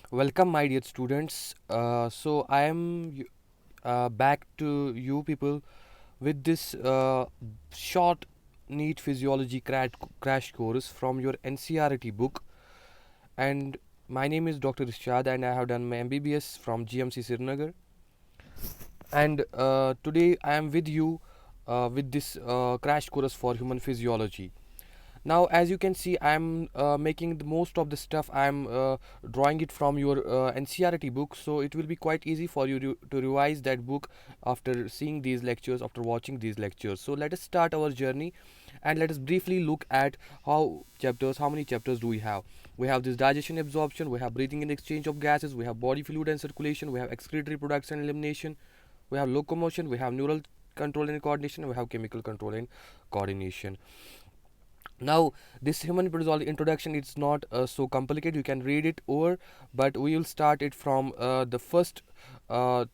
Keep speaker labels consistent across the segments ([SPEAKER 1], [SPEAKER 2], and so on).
[SPEAKER 1] Welcome, my dear students. So I am back to you people with this short, neat physiology crash course from your NCRT book. And my name is Dr. Irshad, and I have done my MBBS from GMC Srinagar. And today I am with you with this crash course for human physiology. Now, as you can see, I'm making the most of the stuff. I'm drawing it from your NCRT book, so it will be quite easy for you to revise that book after seeing these lectures, after watching these lectures. So let us start our journey, and let us briefly look at how many chapters do we have. We have this digestion, absorption, we have breathing and exchange of gases, we have body fluid and circulation, we have excretory products and elimination, we have locomotion, we have neural control and coordination, we have chemical control and coordination. Now, this human physiology introduction, it's not so complicated, you can read it over, but we will start it from the first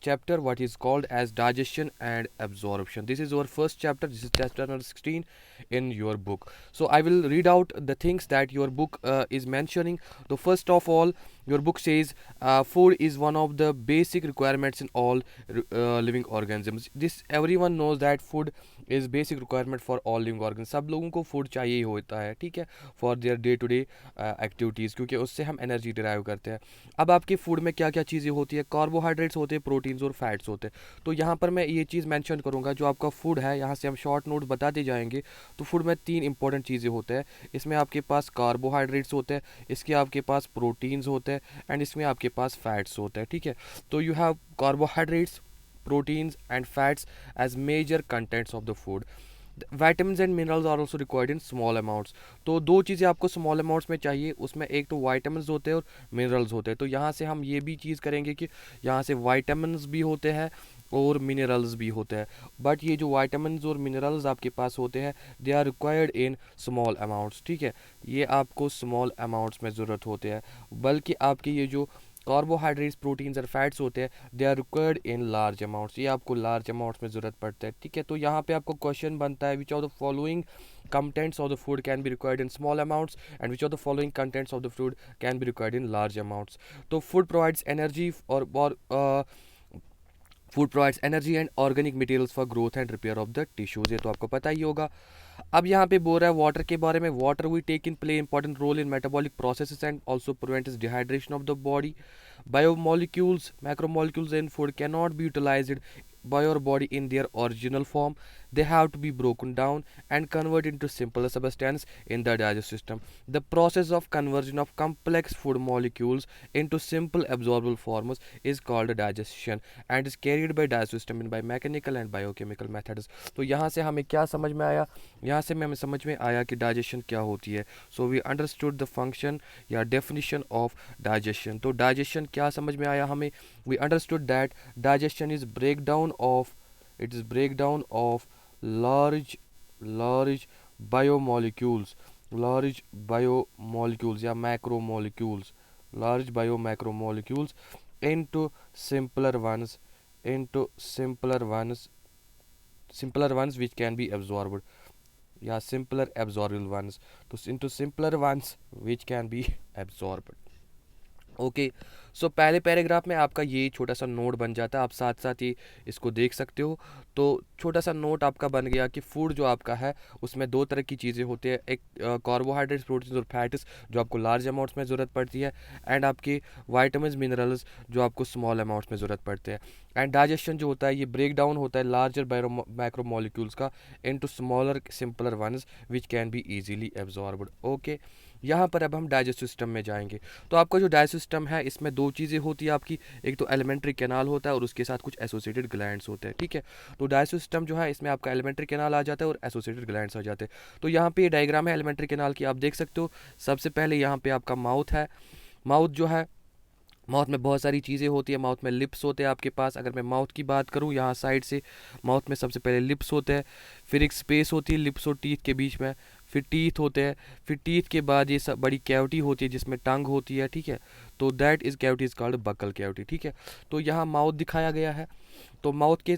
[SPEAKER 1] chapter, what is called as digestion and absorption. This is our first chapter. This is chapter number 16 in your book. So I will read out the things that your book is mentioning. So first of all, your book says food is one of the basic requirements in all living organisms. This everyone knows that food is basic requirement for all living organs. सब लोगों को food चाहिए ही होता है, ठीक है, for their day to day activities, क्योंकि उससे हम एनर्जी डिराइव करते हैं. अब आपके फूड में क्या क्या चीज़ें होती है? कार्बोहाइड्रेट्स होते हैं, प्रोटीन्स और फैट्स होते हैं. तो यहाँ पर मैं ये चीज़ मेंशन करूँगा, जो आपका फूड है, यहाँ से हम शॉर्ट नोट बताते जाएंगे. तो फूड में 3 इंपॉर्टेंट चीज़ें होते हैं. इसमें आपके पास कार्बोहाइड्रेट्स होते हैं, इसके आपके पास प्रोटीन्स होते हैं, एंड इसमें आपके पास फैट्स होते हैं, ठीक है. तो you have carbohydrates, proteins and fats as major contents of the food. Vitamins and minerals are also required in small amounts. तो दो चीज़ें आपको स्मॉल अमाउंट्स में चाहिए, उसमें एक तो वाइटामिन होते हैं और मिनरल्स होते हैं. तो यहाँ से हम ये भी चीज़ करेंगे कि यहाँ से वाइटामिन भी होते हैं और मिनरल्स भी होते हैं. बट ये जो वाइटामिन और मिनरल्स आपके पास होते हैं, they are required in small amounts, ठीक है. ये आपको स्मॉल अमाउंट्स में ज़रूरत होते हैं. बल्कि आपके ये जो कार्बोहाइड्रेट्स, प्रोटीन्स और फैट्स होते हैं, they are required in large amounts. ये आपको लार्ज अमाउंट्स में ज़रूरत पड़ता है, ठीक है. तो यहाँ पे आपको क्वेश्चन बनता है, which of the following contents of the food can be required in small amounts, and which of the following contents of the food can be required in large amounts. तो food provides energy food provides energy and organic materials for growth and repair of the tissues. ये तो आपको पता ही होगा. अब यहाँ पे बोल रहा है वाटर के बारे में. Water we take in play important role in metabolic processes and also prevents dehydration of the body. Biomolecules, macromolecules in food cannot be utilized by your body in their original form. They have to be broken down and converted into simpler substance in the digestive system. The process of conversion of complex food molecules into simple absorbable forms is called digestion and is carried by digestive system in by mechanical and biochemical methods. तो यहाँ से हमें क्या समझ में आया? यहाँ से हमें समझ में आया कि डाइजेशन क्या होती है. So we understood the function या डेफिनेशन ऑफ डाइजेशन. तो डाइजेशन क्या समझ में आया हमें? We understood that digestion is breakdown of large biomolecules या large biomacromolecules into simpler ones which can be absorbed, या simpler absorbable ones, तो into simpler ones which can be absorbed. Okay. So पहले paragraph में आपका ये छोटा सा note बन जाता है, आप साथ साथ ही इसको देख सकते हो. तो छोटा सा नोट आपका बन गया कि फूड जो आपका है उसमें दो तरह की चीज़ें होती है. एक कार्बोहाइड्रेट्स, प्रोटीन्स और फैट्स जो आपको लार्ज अमाउंट्स में ज़रूरत पड़ती है, एंड आपके वाइटामिन, मिनरल्स जो आपको स्मॉल अमाउंट्स में ज़रूरत पड़ते हैं. एंड डाइजेशन जो होता है ये ब्रेक डाउन होता है लार्जर मैक्रोमोलिक्यूल्स का into smaller simpler ones which can be easily absorbed. Okay. यहाँ पर अब हम डाइजेस्टिव सिस्टम में जाएंगे. तो आपका जो डाइजेस्टिव सिस्टम है इसमें दो चीज़ें होती है आपकी. एक तो एलिमेंट्री कैनाल होता है और उसके साथ कुछ एसोसिएटेड ग्लैंड्स होते हैं, ठीक है. तो डाइजेस्टिव सिस्टम जो है इसमें आपका एलिमेंट्री कैनाल आ जाता है और एसोसिएटेड ग्लैंड्स आ जाते हैं. तो यहाँ पे ये डायग्राम है एलिमेंट्री कैनाल की, आप देख सकते हो. सबसे पहले यहाँ पे आपका माउथ है. माउथ जो है, माउथ में बहुत सारी चीज़ें होती है. माउथ में लिप्स होते हैं आपके पास. अगर मैं माउथ की बात करूँ यहाँ साइड से, माउथ में सबसे पहले लिप्स होते हैं, फिर एक स्पेस होती है लिप्स और टीथ के बीच में, फिर टीथ होते हैं, फिर टीथ के बाद ये सब बड़ी कैविटी होती है जिसमें टंग होती है, ठीक है. तो that is cavity is called buccal cavity, ठीक है. तो यहाँ माउथ दिखाया गया है. तो माउथ के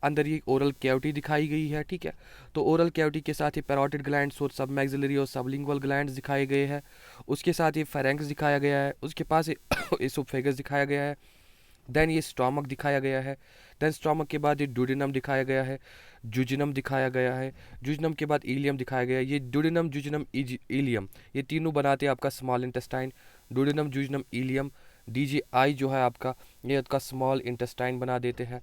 [SPEAKER 1] अंदर ये ओरल कैविटी दिखाई गई है, ठीक है। तो ओरल कैविटी के साथ ही पैरोटिड ग्लैंड्स और सब मैक्सिलरी और सबलिंगुअल ग्लैंड्स दिखाए गए हैं। उसके साथ ही फेरेंक्स दिखाया गया है, उसके पास इसोफेगस दिखाया गया है, देन ये स्टोमक दिखाया गया है, देन स्टोमक के बाद ये ड्यूडेनम दिखाया गया है, जुजिनम दिखाया गया है, जुजिनम के बाद इलियम दिखाया गया है। ये ड्यूडेनम, जुजिनम, इलियम, ये तीनों बनाते हैं आपका small intestine. Duodenum, jejunum, ileum, डीजीआई जो है आपका, ये आपका स्मॉल इंटेस्टाइन बना देते हैं।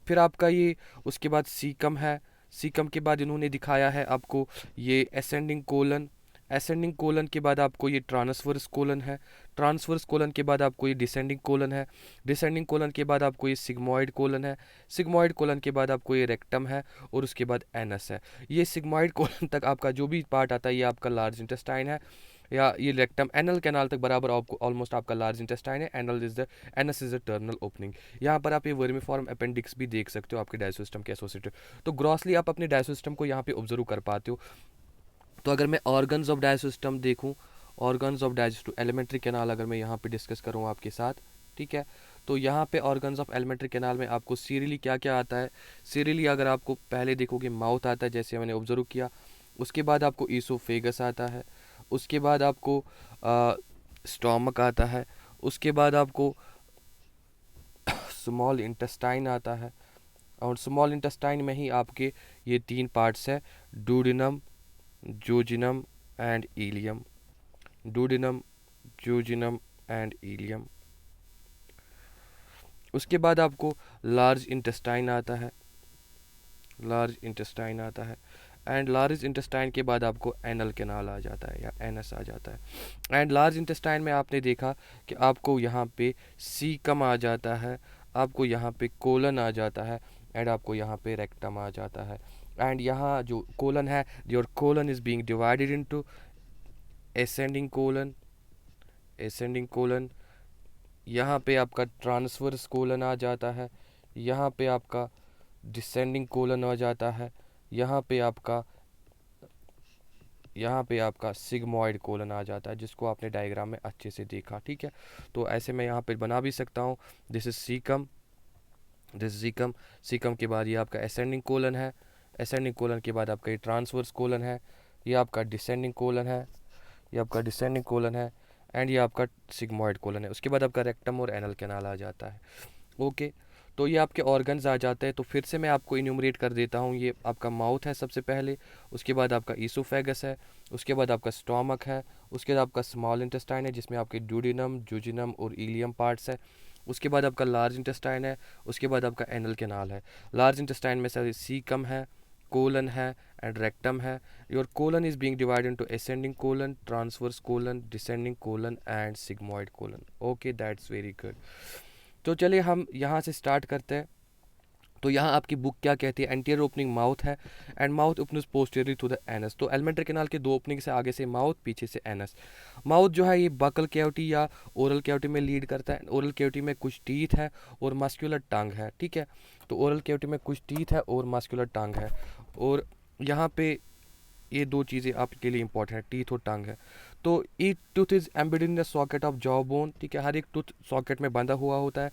[SPEAKER 1] फिर आपका ये उसके बाद सीकम है। सीकम के बाद इन्होंने दिखाया है आपको ये असेंडिंग कोलन। असेंडिंग कोलन के बाद आपको ये ट्रांसवर्स कोलन है। ट्रांसवर्स कोलन के बाद आपको ये डिसेंडिंग कोलन है। डिसेंडिंग कोलन के बाद आपको ये सिग्मोइड कोलन है। सिग्मोइड कोलन के बाद आपको ये रेक्टम है और उसके बाद एनस है। ये सिग्मोइड कोलन तक आपका जो भी पार्ट आता है ये आपका लार्ज इंटेस्टाइन है, या ये रेक्टम एनल कैनाल तक बराबर आपको ऑलमोस्ट आपका लार्ज इंटेस्टाइन है। Anal is the anus is the terminal opening. यहाँ पर आप ये वर्मीफॉर्म अपेंडिक्स भी देख सकते हो आपके डाइजेस्टम के एसोसिएटेड। तो ग्रॉसली आप अपने डाइजेस्टम को यहाँ पे ऑब्जर्व कर पाते हो। तो अगर मैं ऑर्गन्स ऑफ डाइजेस्टम देखूँ, organs of digestive alimentary canal अगर मैं यहाँ पे डिस्कस करूँ आपके साथ, ठीक है। तो यहाँ पे ऑर्गन्स ऑफ एलिमेंट्री कैनाल में आपको सीरियली क्या क्या आता है। सीरियली अगर आपको पहले देखोगे माउथ आता है जैसे मैंने ऑब्जर्व किया, उसके बाद आपको ईसोफेगस आता है, उसके बाद आपको स्टोमक आता है, उसके बाद आपको स्मॉल इंटेस्टाइन आता है, और स्मॉल इंटेस्टाइन में ही आपके ये तीन पार्ट्स है, duodenum, jejunum and ileum. Duodenum, jejunum and ileum. उसके बाद आपको लार्ज इंटेस्टाइन आता है, लार्ज इंटेस्टाइन आता है, एंड लार्ज इंटेस्टाइन के बाद आपको एनल कैनाल आ जाता है या एनस आ जाता है। एंड लार्ज इंटेस्टाइन में आपने देखा कि आपको यहाँ पे सीकम आ जाता है, आपको यहाँ पे कोलन आ जाता है, एंड आपको यहाँ पे रेक्टम आ जाता है। एंड यहाँ जो कोलन है, your colon is being divided into ascending colon, ascending colon, यहाँ पे आपका ट्रांसवर्स कोलन आ जाता है, यहाँ पे आपका डिसेंडिंग कोलन आ जाता है, यहाँ पे आपका सिग्मोइड कोलन आ जाता है, जिसको आपने डायग्राम में अच्छे से देखा, ठीक है। तो ऐसे मैं यहाँ पे बना भी सकता हूँ, this is caecum, this caecum. Caecum के बाद ये आपका असेंडिंग कोलन है, असेंडिंग कोलन के बाद आपका ये ट्रांसवर्स कोलन है, ये आपका डिसेंडिंग कोलन है, ये आपका डिसेंडिंग कोलन है, एंड ये आपका सिग्मोइड कोलन है। उसके बाद आपका रेक्टम और एनल कैनाल आ जाता है। ओके, तो ये आपके ऑर्गन्स आ जाते हैं। तो फिर से मैं आपको इन्यूमरेट कर देता हूँ। ये आपका माउथ है सबसे पहले, उसके बाद आपका ईसोफेगस है, उसके बाद आपका स्टोमक है, उसके बाद आपका स्मॉल इंटेस्टाइन है जिसमें आपके ड्यूडिनम, जुजिनम और इलियम पार्ट्स है, उसके बाद आपका लार्ज इंटेस्टाइन है, उसके बाद आपका एनल कैनाल है। लार्ज इंटेस्टाइन में से सीकम है, कोलन है एंड रेक्टम है। Your colon is being divided into ascending colon, transverse colon, descending colon and sigmoid colon. Okay, that's very good. तो चलिए हम यहाँ से स्टार्ट करते हैं। तो यहाँ आपकी बुक क्या कहती है, एंटीरियर ओपनिंग माउथ है and mouth opening posterior to the anus. तो एलिमेंट्री कैनाल के दो ओपनिंग से, आगे से माउथ, पीछे से एनस। माउथ जो है ये बकल कैविटी या ओरल कैविटी में लीड करता है। ओरल कैविटी में कुछ टीथ है और मस्कुलर टंग है, ठीक है। तो ओरल कैविटी में कुछ टीथ है और मस्कुलर टंग है, और यहाँ पे ये दो चीज़ें आपके लिए इंपॉर्टेंट है, टीथ और टंग है। तो each tooth is embedded in the socket of jaw bone, ठीक है। हर एक टूथ सॉकेट में बंधा हुआ होता है।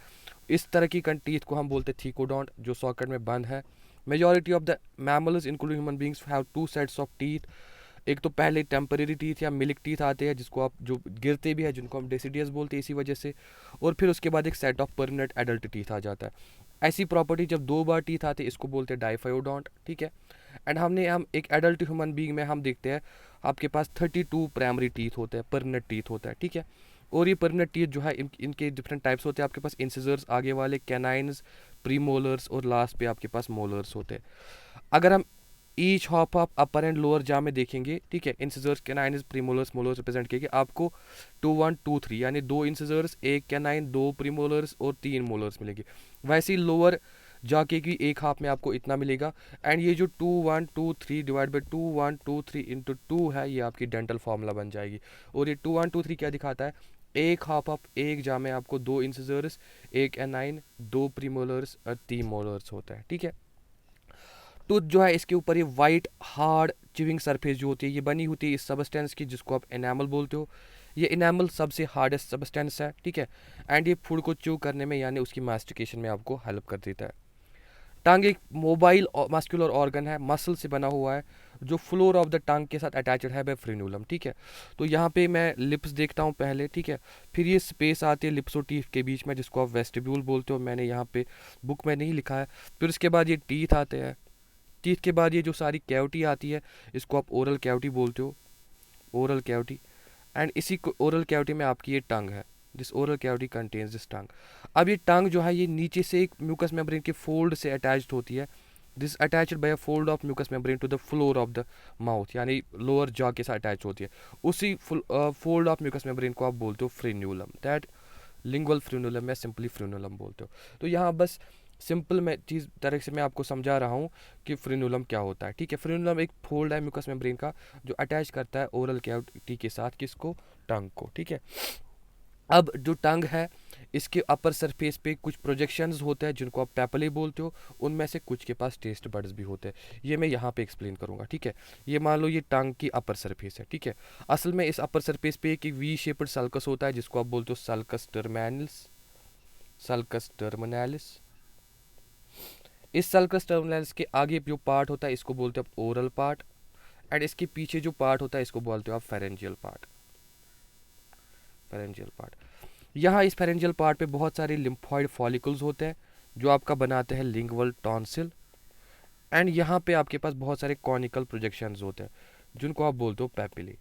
[SPEAKER 1] इस तरह की टीथ को हम बोलते हैं थीकोडोंट, जो सॉकेट में बंद है। Majority of the mammals including human beings have two sets of teeth. एक तो पहले टेम्परेरी टीथ या मिल्क टीथ आते हैं, जिसको आप जो गिरते भी है, जिनको हम डेसिडियस बोलते हैं इसी वजह से, और फिर उसके बाद एक set of permanent adult teeth आ जाता है। ऐसी प्रॉपर्टी जब दो बार टीथ आते हैं इसको बोलते हैं डाइफायोडोंट, ठीक है। एंड हम एक एडल्ट ह्यूमन बीइंग में हम देखते हैं आपके पास 32 प्राइमरी टीथ होते हैं, परमानेंट टीथ होता है, ठीक है। और ये परमानेंट टीथ जो है इनके डिफरेंट टाइप्स होते हैं। आपके पास इंसिजर्स आगे वाले, कैनाइन्स, प्रीमोलर्स और लास्ट पे आपके पास मोलर्स होते हैं। अगर हम each hop of upper and lower जा में देखेंगे, ठीक है, incisors, canines, premolars, molars represent किए आपको 2 1 2 3 यानी 2 इंसिजर्स, 1 कैनाइन, 2 प्रीमोलर्स और 3 मोलर्स मिलेंगे। वैसे ही लोअर जाके की एक हाफ में आपको इतना मिलेगा। एंड ये जो 2 1 2 3 डिवाइड बाई 2 1 2 3 इंटू 2 है, ये आपकी डेंटल फार्मूला बन जाएगी। और ये 2 1 2 3 क्या दिखाता है, एक हाफ ऑफ एक जा में आपको 2 इंसिजर्स, 1 एनाइन, 2 प्रीमोलर्स और 3 मोलर्स होता है, ठीक है। टूथ जो है इसके ऊपर ये वाइट हार्ड चिविंग सरफेस जो होती है ये बनी होती है इस सबस्टेंस की, जिसको आप एनामल बोलते हो। ये इनामल सबसे हार्डेस्ट सबस्टेंस है, ठीक है। एंड ये फूड को च्यू करने में यानी उसकी मास्टिकेशन में आपको हेल्प कर देता है। टंग एक मोबाइल मस्कुलर ऑर्गन है, मसल से बना हुआ है, जो फ्लोर ऑफ द टंग के साथ अटैच्ड है बाय फ्रेन्यूलम, ठीक है। तो यहाँ पे मैं लिप्स देखता हूँ पहले, ठीक है। फिर ये स्पेस आती है लिप्स और टीथ के बीच में, जिसको आप वेस्टिब्यूल बोलते हो, मैंने यहाँ पे बुक में नहीं लिखा है। फिर उसके बाद ये टीथ आते हैं, टीथ के बाद ये जो सारी कैविटी आती है, इसको आप ओरल कैविटी बोलते हो, ओरल कैविटी। एंड इसी ओरल कैविटी में आपकी ये टंग है, this oral cavity contains this tongue. अब ये टंग जो है ये नीचे से एक म्यूकस मेम्ब्रेन के फोल्ड से अटैच्ड होती है, this attached by a fold of mucous membrane to the floor of the mouth, यानी लोअर जॉ के साथ अटैच होती है। उसी फोल्ड ऑफ म्यूकस मेम्ब्रेन को आप बोलते हो फ्रेन्यूलम, दैट लिंगुअल फ्रेन्यूलम या सिंपली फ्रेन्यूलम बोलते हो। तो यहाँ बस सिंपल मैं चीज़ तरह से मैं आपको समझा रहा हूँ कि फ्रेन्यूलम क्या होता है, ठीक है। फ्रेन्यूलम एक फोल्ड है म्यूकस मेम्ब्रेन का, जो अटैच करता है ओरल कैविटी के साथ, किसको, टंग को, ठीक है। अब जो टंग है, इसके अपर सरफेस पे कुछ प्रोजेक्शंस होते हैं जिनको आप पैपिले बोलते हो, उनमें से कुछ के पास टेस्ट बड्स भी होते हैं, ये मैं यहाँ पे एक्सप्लेन करूँगा, ठीक है। ये मान लो ये टंग की अपर सरफेस है, ठीक है। असल में इस अपर सरफेस पे एक वी शेप्ड सल्कस होता है, जिसको आप बोलते हो सल्कस टर्मिनलिस, सल्कस टर्मिनलिस। इस सल्कस टर्मिनलिस के आगे जो पार्ट होता है इसको बोलते हो आप ओरल पार्ट, एंड इसके पीछे जो पार्ट होता है इसको बोलते हो आप फेरेंजियल पार्ट, फेरेंजियल पार्ट। यहाँ इस फेरेंजियल पार्ट पे बहुत सारे लिम्फॉइड फॉलिकल्स होते हैं, जो आपका बनाते हैं लिंगुअल टॉन्सिल। एंड यहाँ पे आपके पास बहुत सारे कॉनिकल प्रोजेक्शंस होते हैं, जिनको आप बोलते हो पैपिले,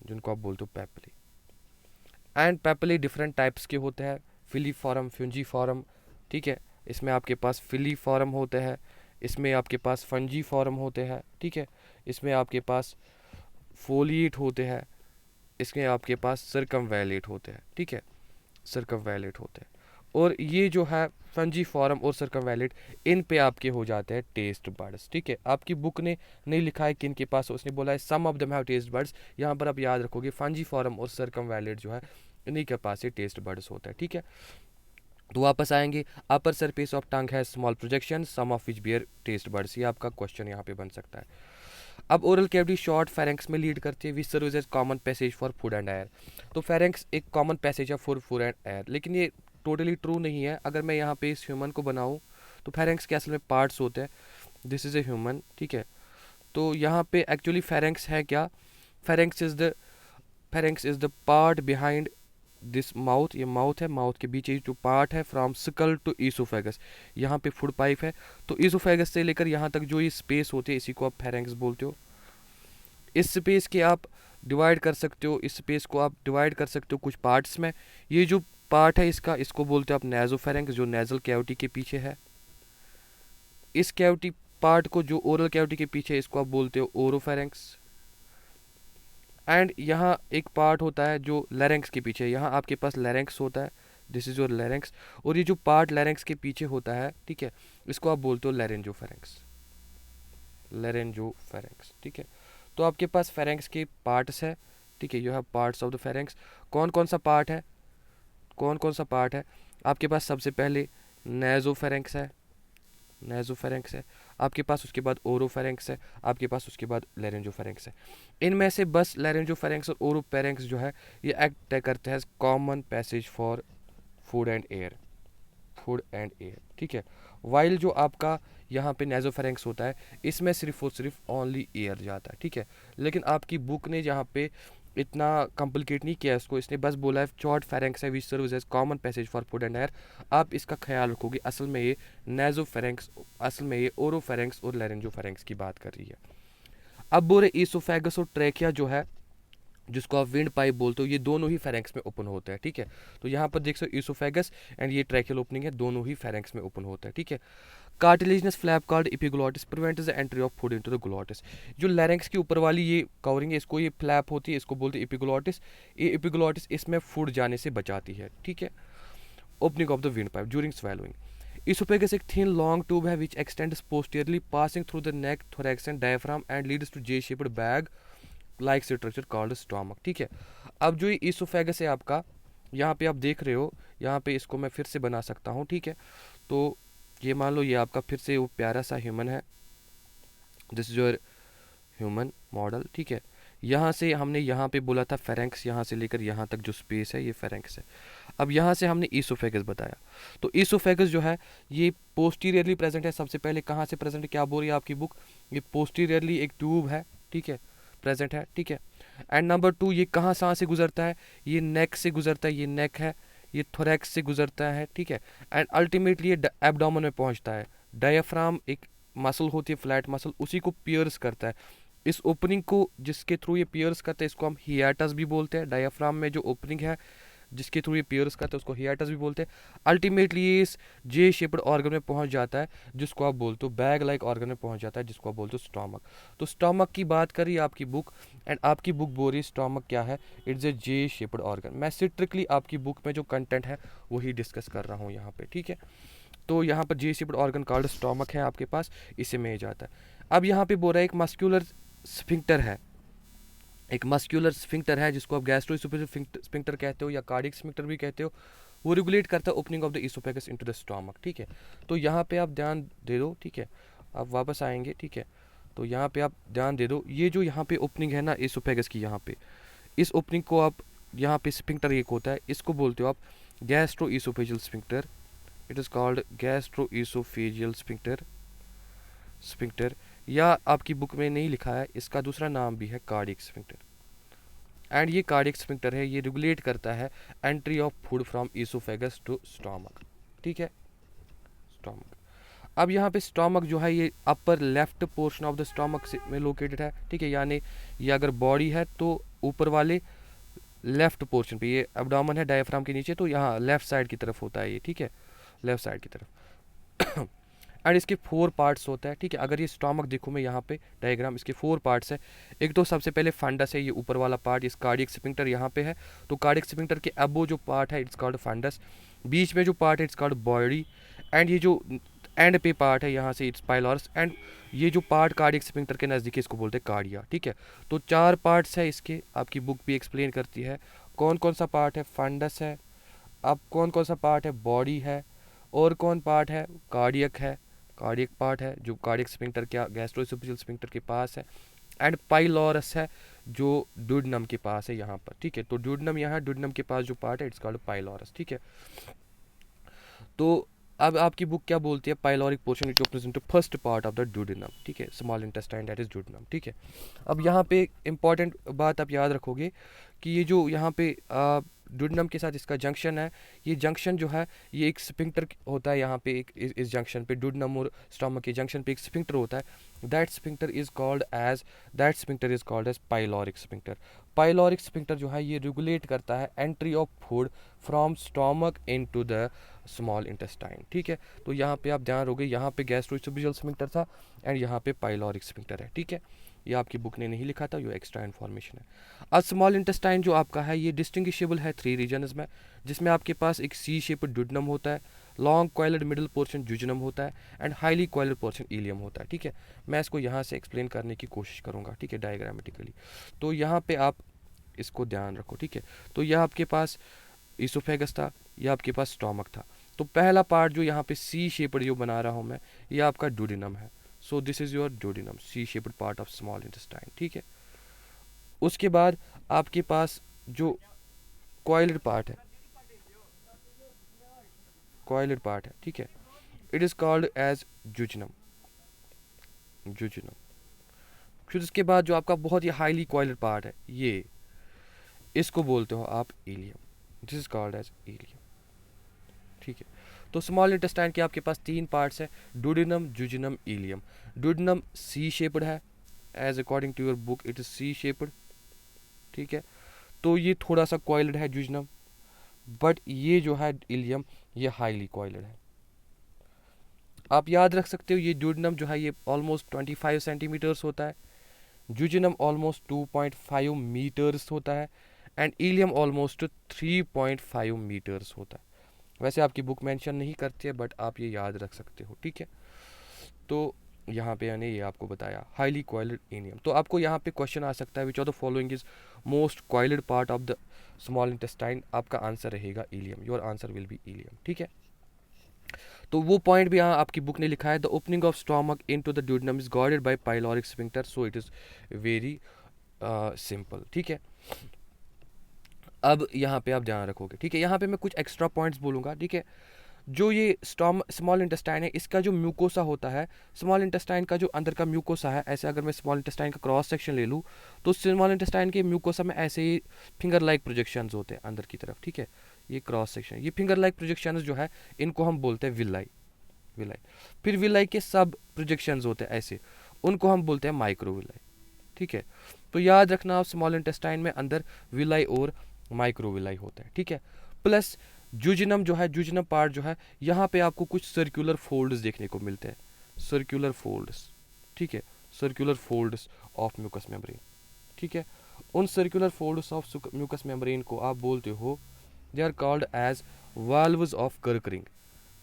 [SPEAKER 1] जिनको आप बोलते हो papillae. And papillae different types के होते हैं, फिलीफॉर्म, फ्यूंजीफॉर्म, ठीक है। इसमें आपके पास फिलीफॉर्म होते हैं, इसमें आपके पास फंजीफॉर्म होते हैं, ठीक है। इसमें आपके पास फोलिएट होते हैं, इसमें आपके पास सर्कमवैलेट होते हैं, ठीक है, सर्कमवैलेट होते हैं। और ये जो है फंजी फॉर्म और सर्कमवैलेट, इन पे आपके हो जाते हैं टेस्ट बर्ड्स, ठीक है। आपकी बुक ने नहीं लिखा है किन के पास, उसने बोला है some of them have taste buds. यहाँ पर आप याद रखोगे फंजी फॉर्म और सर्कमवैलेट जो है इन्हीं के पास ये टेस्ट बर्ड्स होता है, ठीक है। तो वापस आएंगे, अपर सरफेस ऑफ टंग है small projection, some of which bear taste buds, ये आपका क्वेश्चन यहाँ पे बन सकता है। अब ओरल कैविटी शॉर्ट फेरेंक्स में लीड करती है, which serves as common passage for food and air. तो फेरेंक्स एक कॉमन पैसेज है फॉर फूड एंड एयर, लेकिन ये टोटली ट्रू नहीं है। अगर मैं यहाँ पे इस ह्यूमन को बनाऊँ तो फेरेंक्स के असल में पार्ट्स होते हैं, दिस इज़ ए ह्यूमन, ठीक है। तो यहाँ पे एक्चुअली फेरेंक्स है क्या, pharynx is the part behind this mouth, ये माउथ है, माउथ के बीच जो पार्ट है फ्रॉम स्कल टू ईसोफेगस, यहाँ पे फूड पाइप है। तो ईसोफेगस से लेकर यहाँ तक जो ये स्पेस होती है इसी को आप फेरेंक्स बोलते हो। इस स्पेस के आप डिवाइड कर सकते हो, इस स्पेस को आप डिवाइड कर सकते हो कुछ पार्ट्स में। ये जो पार्ट है इसका, इसको बोलते हो आप नेजोफेरेंक्स, जो नेजल कैविटी के पीछे है। इस कैविटी पार्ट को जो ओरल कैविटी के पीछे है, इसको आप बोलते हो ओरोफेरेंक्स। एंड यहाँ एक पार्ट होता है जो लैरेंक्स के पीछे, यहाँ आपके पास लैरेंक्स होता है, दिस इज योर लैरेंक्स। और ये जो पार्ट लैरेंक्स के पीछे होता है, ठीक है, इसको आप बोलते हो लैरेंजोफेरेंक्स, लैरेंजोफेरेंक्स, ठीक है। तो आपके पास फेरेंक्स के पार्ट्स है, ठीक है, you have parts of the pharynx. कौन कौन सा पार्ट है, कौन कौन सा पार्ट है आपके पास, सबसे पहले नेजोफेरेंक्स है, नेजोफेरेंक्स है आपके पास, उसके बाद ओरोफेरेंक्स है आपके पास, उसके बाद लैरेंजोफेरेंक्स है। इनमें से बस लैरेंजोफेरेंक्स और ओरोफेरेंक्स जो है ये एक्ट करते हैं common passage for food and air, food and air, ठीक है। वाइल जो आपका यहाँ पे नेजोफेरेंक्स होता है, इसमें सिर्फ और सिर्फ ओनली एयर जाता है, ठीक है। लेकिन आपकी बुक ने जहाँ पे इतना कॉम्प्लिकेट नहीं किया इसको, इसने बस बोला है शॉर्ट फेरेंक्स है which serves as common passage for food and air. आप इसका ख्याल रखोगे, असल में ये नेजोफेरेंक्स, असल में ये ओरोफेरेंक्स और लैरेंजोफेरेंक्स की बात कर रही है। अब बोरे ईसोफेगस और ट्रैकिया जो है, जिसको आप विंड पाइप बोलते हो, ये दोनों ही फेरेंक्स में ओपन होते हैं, ठीक है। तो यहाँ पर देख सकते हो ईसोफेगस एंड ये ट्रैकियल ओपनिंग है, दोनों ही फेरेंक्स में ओपन होता है, ठीक है। Cartilaginous flap called epiglottis prevents the entry of food into the glottis. जो लैरिंक्स के ऊपर वाली ये कवरिंग है, इसको ये फ्लैप होती है, इसको बोलते हैं एपिग्लोटिस। ये एपिग्लोटिस इसमें फूड जाने से बचाती है, ठीक है। Opening of the windpipe during swallowing. Oesophagus एक थिन लॉन्ग ट्यूब है which extends posteriorly passing through the neck, thorax and diaphragm and leads to J shaped bag like structure called stomach, ठीक है। अब जो ये oesophagus है आपका, यहाँ पे आप देख रहे हो, यहाँ पे इसको मैं फिर से बना सकता हूँ, ठीक है। तो ये मान लो ये आपका फिर से वो प्यारा सा ह्यूमन है, this is your human model, ठीक है। यहाँ से हमने यहाँ पे बोला था फेरेंक्स, यहाँ से लेकर यहाँ तक जो स्पेस है ये फेरेंक्स है। अब यहाँ से हमने ईसोफेगस बताया। तो ईसोफेगस जो है ये पोस्टीरियरली प्रेजेंट है। सबसे पहले कहाँ से प्रेजेंट है, क्या बोल रही है आपकी बुक, ये पोस्टीरियरली एक ट्यूब है, ठीक है, प्रेजेंट है, ठीक है। एंड नंबर 2, ये कहाँ से गुजरता है, ये नेक से गुजरता है, ये नेक है, ये थोरैक्स से गुजरता है, ठीक है। एंड अल्टीमेटली ये एब्डोमेन में पहुंचता है। डायफ्राम एक मसल होती है, फ्लैट मसल, उसी को पियर्स करता है। इस ओपनिंग को जिसके थ्रू ये पियर्स करता है इसको हम हियाटस भी बोलते हैं। डायफ्राम में जो ओपनिंग है जिसके थ्रू ये पियर्स करता है उसको हियाटस भी बोलते हैं। अल्टीमेटली ये इस जे शेप्ड ऑर्गन में पहुंच जाता है जिसको आप बोलते हो बैग लाइक ऑर्गन में पहुंच जाता है जिसको आप बोलते हो स्टोमक। तो स्टोमक की बात करी आपकी बुक, एंड आपकी बुक बोल रही है स्टोमक क्या है, it's a J shaped organ. मैं स्ट्रिक्टली आपकी बुक में जो कंटेंट है वही डिस्कस कर रहा हूँ यहाँ पे, ठीक है। तो यहाँ पर जे शेप्ड ऑर्गन कॉल्ड स्टोमक है आपके पास, इसे में जाता है। अब यहाँ पे बोल रहा है एक मस्क्यूलर स्फिंक्टर है, एक मस्क्यूलर स्फिंक्टर है जिसको आप गैस्ट्रोइसोफेजियल स्फिंक्टर कहते हो या कार्डियक स्फिंक्टर भी कहते हो। वो रेगुलेट करता है opening of the oesophagus into the stomach, ठीक है। तो यहाँ पे आप ध्यान दे दो, ठीक है, आप वापस आएंगे, ठीक है। तो यहाँ पे आप ध्यान दे दो, ये जो यहाँ पे ओपनिंग है ना इसोफेगस की, यहाँ पे इस ओपनिंग को आप, यहाँ पे स्फिंक्टर एक होता है, इसको बोलते हो आप gastro oesophageal sphincter. It is called gastro oesophageal sphincter, sphincter. या आपकी बुक में नहीं लिखा है, इसका दूसरा नाम भी है कार्डियक स्फिंक्टर। एंड ये कार्डियक स्फिंक्टर है, ये रेगुलेट करता है entry of food from oesophagus to stomach, ठीक है, स्टोमक। अब यहाँ पे स्टोमक जो है ये upper left portion of the stomach में लोकेटेड है, ठीक है। यानी ये अगर बॉडी है तो ऊपर वाले लेफ्ट पोर्शन पे, ये एब्डोमेन है डायफ्राम के नीचे, तो यहाँ लेफ्ट साइड की तरफ होता है ये, ठीक है, लेफ्ट साइड की तरफ। एंड इसके 4 पार्ट्स होता है, ठीक है। अगर ये स्टोमक देखो मैं यहाँ पे डायग्राम, इसके 4 पार्ट्स है। एक तो सबसे पहले फंडस है, ये ऊपर वाला पार्ट, इस कार्डियक स्फिंक्टर यहाँ पे है। तो कार्डियक स्फिंक्टर के अबो जो पार्ट है इट्स कॉल्ड फंडस। बीच में जो पार्ट है इट्स कॉल्ड बॉडी। एंड ये जो एंड पे पार्ट है यहाँ से इट्स पाइलोरस। एंड ये जो पार्ट कार्डियक स्फिंक्टर के नज़दीक है इसको बोलते हैं कार्डिया, ठीक है। तो 4 पार्ट्स है इसके, आपकी बुक भी एक्सप्लेन करती है कौन कौन सा पार्ट है, फंडस है, अब कौन कौन सा पार्ट है, बॉडी है, और कौन पार्ट है, कार्डियक है, कार्डियक पार्ट है जो कार्डियक स्फिंक्टर के गैस्ट्रोइसोफेजियल स्फिंक्टर के पास है। एंड पाइलोरस है जो ड्यूडेनम के पास है यहाँ पर, ठीक है। तो ड्यूडेनम यहाँ, ड्यूडेनम के पास जो पार्ट है इट्स कॉल्ड पाइलोरस, ठीक है। तो अब आपकी बुक क्या बोलती है, pyloric portion it opens into first part of the duodenum, ठीक है, small intestine that is duodenum, ठीक है। अब यहाँ पे इंपॉर्टेंट बात आप याद रखोगे कि ये जो यहाँ पे ड्यूडेनम के साथ इसका जंक्शन है, ये जंक्शन जो है ये एक स्फिंक्टर होता है यहाँ पे, एक इस जंक्शन पे ड्यूडेनम और स्टोमक के जंक्शन पे एक स्फिंक्टर होता है। That sphincter is called as pyloric sphincter. Pyloric sphincter जो है ये रेगुलेट करता है entry of food from stomach into the small intestine, ठीक है। तो यहाँ पे आप ध्यान रखोगे, यहाँ पे गैस्ट्रोइसोफेजियल स्फिंक्टर था एंड यहाँ पे पाइलोरिक स्फिंक्टर है, ठीक है। ये आपकी बुक ने नहीं लिखा था, ये एक्स्ट्रा इन्फॉर्मेशन है। अब स्मॉल इंटेस्टाइन जो आपका है ये डिस्टिंग्विशेबल है 3 रीजन्स में, जिसमें आपके पास एक सी शेप्ड ड्यूडेनम होता है, long coiled middle portion jejunum होता है, and highly coiled portion ileum होता है, ठीक है। मैं इसको यहाँ से एक्सप्लेन करने की कोशिश करूँगा, ठीक है, डायग्रामेटिकली। तो यहाँ पे आप इसको ध्यान रखो, ठीक है। तो यह आपके पास इसोफेगस था, यह आपके पास स्टोमक था। तो पहला पार्ट जो यहाँ पे सी शेप्ड जो बना रहा हूँ मैं, ये आपका ड्यूडेनम है। So this is your duodenum, C shaped part of small intestine, ठीक है। उसके बाद आपके पास जो कॉइल्ड पार्ट है, कॉइल्ड पार्ट है, ठीक है, it is called as jejunum, jejunum. फिर उसके बाद जो आपका बहुत ही हाईली कॉइल्ड पार्ट है ये, इसको बोलते हो आप ileum, this is called as ileum, ठीक है। तो स्मॉल इंटेस्टाइन के आपके पास 3 पार्ट्स है, duodenum, jejunum, ileum. Duodenum C shaped है, as according to your book it is C shaped, ठीक है। तो ये थोड़ा सा कॉइल्ड है जुजिनम, बट ये जो है इलियम ये हाईली कॉइल्ड है। आप याद रख सकते हो ये ड्यूडेनम जो है ये ऑलमोस्ट 25 सेंटीमीटर्स होता है, जुजिनम ऑलमोस्ट 2.5 मीटर्स होता है, एंड इलियम ऑलमोस्ट 3.5 मीटर्स होता है। वैसे आपकी बुक मेंशन नहीं करती है बट आप ये याद रख सकते हो, ठीक है। तो यहाँ पे मैंने ये आपको बताया हाईली कॉइल्ड इलियम। तो आपको यहाँ पे क्वेश्चन आ सकता है which of the following is most coiled part of the small intestine, आपका आंसर रहेगा ileum, your answer will be ileum, ठीक है। तो वो पॉइंट भी यहाँ आपकी बुक ने लिखा है, the opening of stomach into the duodenum is guarded by pyloric sphincter, so it is very simple, ठीक है। अब यहाँ पे आप ध्यान रखोगे, ठीक है। यहाँ पे मैं कुछ एक्स्ट्रा पॉइंट्स बोलूँगा, ठीक है। जो ये स्मॉल इंटेस्टाइन है, इसका जो म्यूकोसा होता है, स्मॉल इंटेस्टाइन का जो अंदर का म्यूकोसा है, ऐसे अगर मैं स्मॉल इंटेस्टाइन का क्रॉस सेक्शन ले लूँ तो स्मॉल इंटेस्टाइन के म्यूकोसा में ऐसे ही फिंगर लाइक प्रोजेक्शंस होते हैं अंदर की तरफ, ठीक है। ये क्रॉस सेक्शन, ये फिंगर लाइक प्रोजेक्शंस जो है, इनको हम बोलते हैं विलाई, विलाई। फिर विलाई के सब प्रोजेक्शंस होते हैं ऐसे, उनको हम बोलते हैं माइक्रो विलाई, ठीक है। तो याद रखना आप, स्मॉल इंटेस्टाइन में अंदर विलाई और माइक्रो विलाई होता है, ठीक है। प्लस जुजिनम जो है, जुजिनम पार्ट जो है, यहाँ पे आपको कुछ सर्कुलर फोल्ड्स देखने को मिलते हैं, सर्कुलर फोल्ड्स, ठीक है, circular folds of mucous membrane, ठीक है। उन circular folds of mucous membrane को आप बोलते हो, they are called as valves of Kerckring,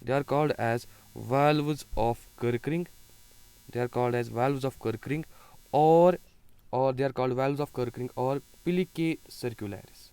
[SPEAKER 1] they are called as valves of Kerckring, they are called as valves of Kerckring, और they are called valves of Kerckring और plicae सर्कुलरिस,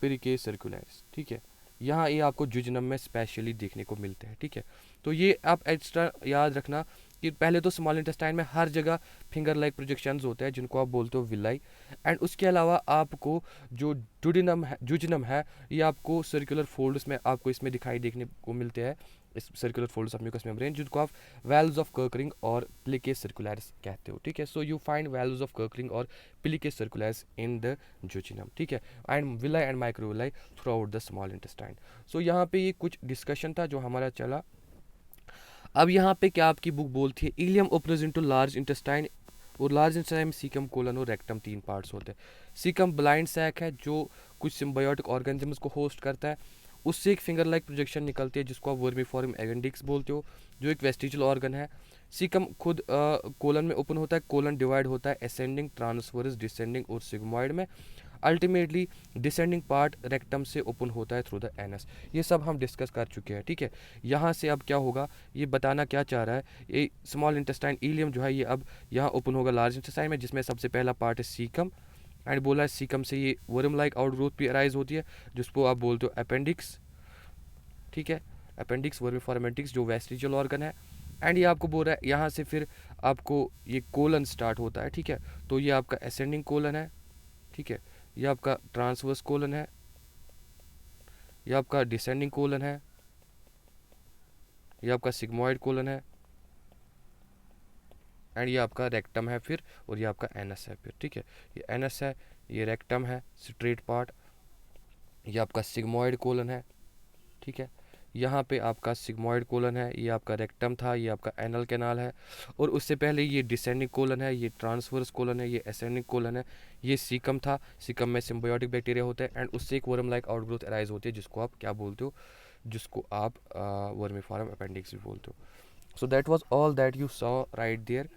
[SPEAKER 1] पिलिके सर्कुलरिस, ठीक है। यहाँ ये आपको जुजनम में स्पेशली देखने को मिलते हैं, ठीक है। तो ये आप एक्स्ट्रा याद रखना कि पहले तो स्मॉल इंटेस्टाइन में हर जगह फिंगर लाइक प्रोजेक्शंस होते हैं जिनको आप बोलते हो विलाई, एंड उसके अलावा आपको जो जुडिनम है, जुजनम है, ये आपको सर्कुलर फोल्ड्स में आपको इसमें दिखाई देखने को मिलते हैं, इस circular folds of mucous membrane, जिनको आप वेल्व्स ऑफ कर्करिंग और प्लिके सर्कुलरिस कहते हो, ठीक है। So you find valves of Kerckring और plicae circulares in the jejunum, ठीक है, and villi and microvilli throughout the small intestine. So यहाँ पे ये कुछ डिस्कशन था जो हमारा चला। अब यहाँ पे क्या आपकी बुक बोलती है, ileum opens into large intestine, और लार्ज इंटेस्टाइन में सीकम, कोलन और रेक्टम 3 पार्ट्स होते हैं। सीकम ब्लाइंड सैक है जो कुछ सिम्बायोटिक ऑर्गेनिजम्स को होस्ट करता है, उससे एक फिंगर लाइक प्रोजेक्शन निकलती है जिसको आप वर्मीफॉर्म एपेंडिक्स बोलते हो, जो एक वेस्टिजियल ऑर्गन है। सीकम खुद कोलन में ओपन होता है, कोलन डिवाइड होता है असेंडिंग, ट्रांसवर्स, डिसेंडिंग और सिग्मॉइड में। अल्टीमेटली डिसेंडिंग पार्ट रेक्टम से ओपन होता है थ्रू द एनस। ये सब हम डिस्कस कर चुके हैं, ठीक है। यहाँ से अब क्या होगा, ये बताना क्या चाह रहा है, ये स्मॉल इंटेस्टाइन इलियम जो है, ये अब यहाँ ओपन होगा लार्ज इंटेस्टाइन में, जिसमें सबसे पहला पार्ट है सीकम, एंड बोला है सीकम से ये वर्म लाइक आउटग्रोथ भी अराइज होती है जिसको आप बोलते हो अपेंडिक्स, ठीक है, अपेंडिक्स वर्मिफॉर्मेटिक्स जो वेस्टिजियल ऑर्गन है। एंड ये आपको बोल रहा है यहाँ से फिर आपको ये कोलन स्टार्ट होता है, ठीक है। तो ये आपका असेंडिंग कोलन है, ठीक है, ये आपका ट्रांसवर्स कोलन है, ये आपका डिसेंडिंग कोलन है, ये आपका सिग्मॉइड कोलन है, एंड ये आपका रेक्टम है फिर, और ये आपका एनस है फिर, ठीक है। ये एनस है, ये रेक्टम है स्ट्रेट पार्ट, ये आपका सिग्मॉइड कोलन है, ठीक है। यहाँ पे आपका सिग्मॉइड कोलन है, ये आपका रेक्टम था, ये आपका एनल कैनाल है, और उससे पहले ये डिसेंडिंग कोलन है, ये ट्रांसवर्स कोलन है, ये असेंडिंग कोलन है, ये सीकम था, सीकम में सिम्बायोटिक बैक्टीरिया होते हैं, एंड उससे एक वर्म लाइक आउटग्रोथ अराइज होती है जिसको आप क्या बोलते हो, जिसको आप वर्मीफॉर्म अपेंडिक्स भी बोलते हो। So that was all that you saw right there,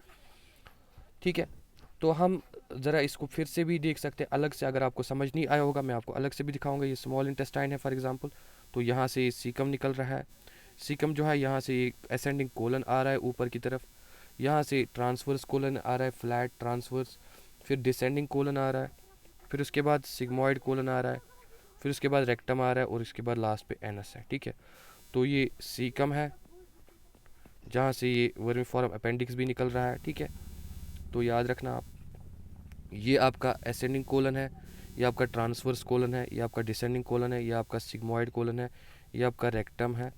[SPEAKER 1] ठीक है। तो हम ज़रा इसको फिर से भी देख सकते हैं अलग से, अगर आपको समझ नहीं आया होगा मैं आपको अलग से भी दिखाऊंगा। ये स्मॉल इंटेस्टाइन है फॉर एग्जांपल, तो यहाँ से सीकम निकल रहा है, सीकम जो है यहाँ से एक असेंडिंग कोलन आ रहा है ऊपर की तरफ, यहाँ से ट्रांसवर्स कोलन आ रहा है फ्लैट ट्रांसवर्स, फिर डिसेंडिंग कोलन आ रहा है, फिर उसके बाद सिग्मॉइड कोलन आ रहा है, फिर उसके बाद रेक्टम आ रहा है, और इसके बाद लास्ट पे एनस है, ठीक है। तो ये सीकम है जहाँ से ये वर्मीफॉर्म अपेंडिक्स भी निकल रहा है, ठीक है। तो याद रखना आप, ये आपका असेंडिंग कोलन है, ये आपका ट्रांसवर्स कोलन है, ये आपका डिसेंडिंग कोलन है, ये आपका सिग्मॉइड कोलन है, ये आपका रेक्टम है,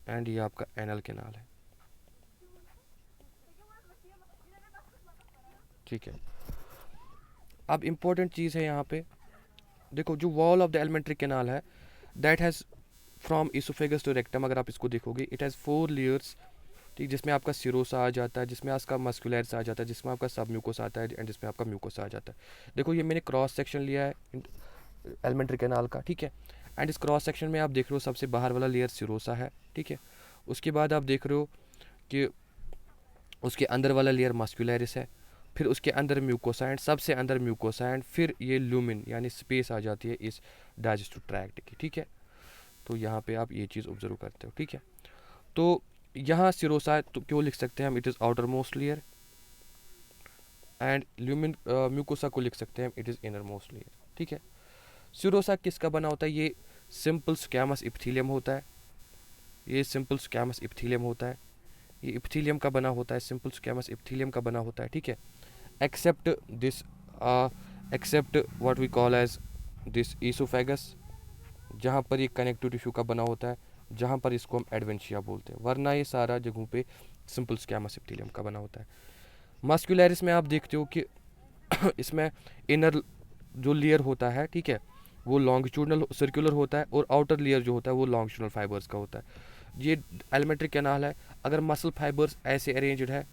[SPEAKER 1] एंड ये आपका एनल कैनाल है, ठीक है। अब इम्पोर्टेंट चीज़ है यहाँ पे, देखो जो wall of the alimentary canal है, that has from oesophagus to rectum, अगर आप इसको देखोगे इट हैज़ 4 लेयर्स, ठीक, जिसमें आपका सिरोसा आ जाता है, जिसमें आपका मस्कुलैरिस आ जाता है, जिसमें आपका सब म्यूकोस आता है, एंड जिसमें आपका म्यूकोस आ जाता है। देखो ये मैंने क्रॉस सेक्शन लिया है एलिमेंट्री कैनाल का, ठीक है, एंड इस क्रॉस सेक्शन में आप देख रहे हो सबसे बाहर वाला लेयर सिरोसा है, ठीक है। उसके बाद आप देख रहे हो कि उसके अंदर वाला लेयर मस्कुलैरिस है, फिर उसके अंदर म्यूकोसा, एंड सबसे अंदर म्यूकोसा, एंड फिर ये लूमिन यानी स्पेस आ जाती है इस डाइजेस्टिव ट्रैक्ट की, ठीक है। तो यहाँ पे आप ये चीज़ ऑब्जर्व करते हो, ठीक है। तो यहाँ सिरोसा तो क्यों लिख सकते हैं हम, it is outer most layer, and lumen mucosa को लिख सकते हैं it is inner most layer, ठीक है। सिरोसा किसका बना होता है, ये सिंपल स्क्वैमस इपिथेलियम होता है, ये सिंपल स्क्वैमस इपिथेलियम होता है, ये इपिथेलियम का बना होता है, सिंपल स्क्वैमस इपिथेलियम का बना होता है, ठीक है। Except this except what we call as this oesophagus, जहाँ पर ये कनेक्टिव टिश्यू का बना होता है, जहाँ पर इसको हम एडवेंशिया बोलते हैं, वरना ये सारा जगहों पे सिंपल स्क्वैमस एपिथेलियम का बना होता है। मस्कुलरिस में आप देखते हो कि इसमें इनर जो लेयर होता है, ठीक है, वो लॉन्गिट्यूडनल सर्कुलर होता है, और आउटर लेयर जो होता है वो लॉन्गिट्यूडनल फाइबर्स का होता है। ये एलिमेंट्री कैनाल है। अगर मसल फाइबर्स ऐसे अरेंज्ड है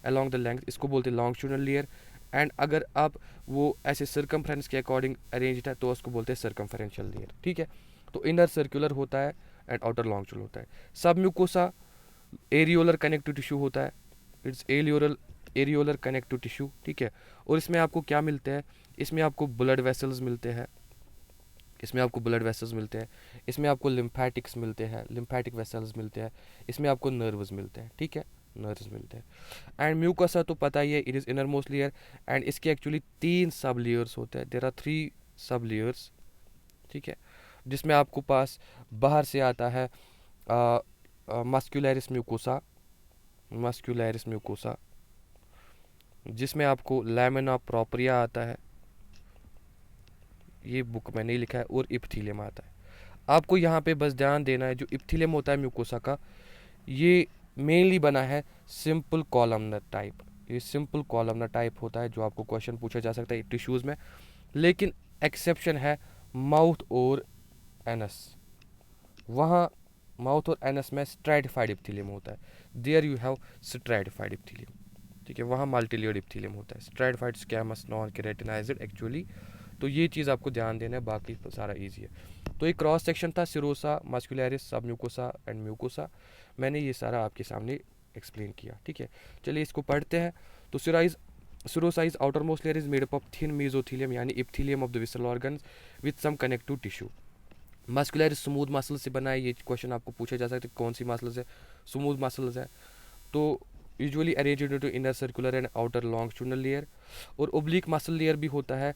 [SPEAKER 1] अलोंग द लेंथ, इसको बोलते हैं लॉन्गिट्यूडनल लेयर। एंड अगर आप वो ऐसे सर्कमफ्रेंस के अकॉर्डिंग अरेंज्ड है तो उसको बोलते हैं सर्कमफेरेंशियल लेयर, ठीक है। तो इनर सर्कुलर होता है एंड आउटर लॉन्गिट्यूडनल होता है। सब म्यूकोसा एरियोलर कनेक्टिव टिश्यू होता है, इट्स एरियोलर कनेक्टिव टिश्यू, ठीक है। और इसमें आपको क्या मिलते हैं, इसमें आपको ब्लड वेसल्स मिलते हैं, इसमें आपको ब्लड वेसल्स मिलते हैं, इसमें आपको लिम्फेटिक्स मिलते हैं, लिम्फेटिक वेसल्स मिलते हैं, इसमें आपको नर्व्स मिलते हैं, ठीक है, नर्व्स मिलते हैं। एंड म्यूकोसा तो पता ही है, it is inner most layer. And इसके एक्चुअली 3 सब लेयर्स होते हैं, देयर आर 3 सब लेयर्स, ठीक है, जिसमें आपको पास बाहर से आता है मस्कुलरिस म्यूकोसा, मस्कुलरिस म्यूकोसा, जिसमें आपको लैमिना प्रोप्रिया आता है, ये बुक में नहीं लिखा है, और इप्थीलियम आता है। आपको यहाँ पे बस ध्यान देना है, जो इप्थीलियम होता है म्यूकोसा का, ये मेनली बना है सिंपल कॉलमनर टाइप, ये सिंपल कॉलमनर टाइप होता है, जो आपको क्वेश्चन पूछा जा सकता है टिश्यूज़ में। लेकिन एक्सेप्शन है माउथ और एनस, वहाँ माउथ और एनस में स्ट्रैटिफाइड इप्थीलियम होता है, there you have stratified epithelium, ठीक है, वहाँ मल्टीलेयर्ड इप्थीलियम होता है, stratified squamous non keratinized actually. तो ये चीज़ आपको ध्यान देना है, बाकी सारा इजी है। तो ये क्रॉस सेक्शन था सिरोसा, मस्कुलरिस, सब म्यूकोसा एंड म्यूकोसा। मैंने ये सारा आपके सामने एक्सप्लेन किया, ठीक है। चलिए इसको पढ़ते हैं। तो serosa is outer most layer is made up of thin mesothelium यानी epithelium of the visceral organs with some connective tissue. Muscularis smooth muscle से बना है, ये क्वेश्चन आपको पूछा जा सकता है कौन सी मसल्स है, स्मूथ मसल्स है। तो usually arranged into inner circular and outer longitudinal layer. और ओब्लिक मसल लेयर भी होता है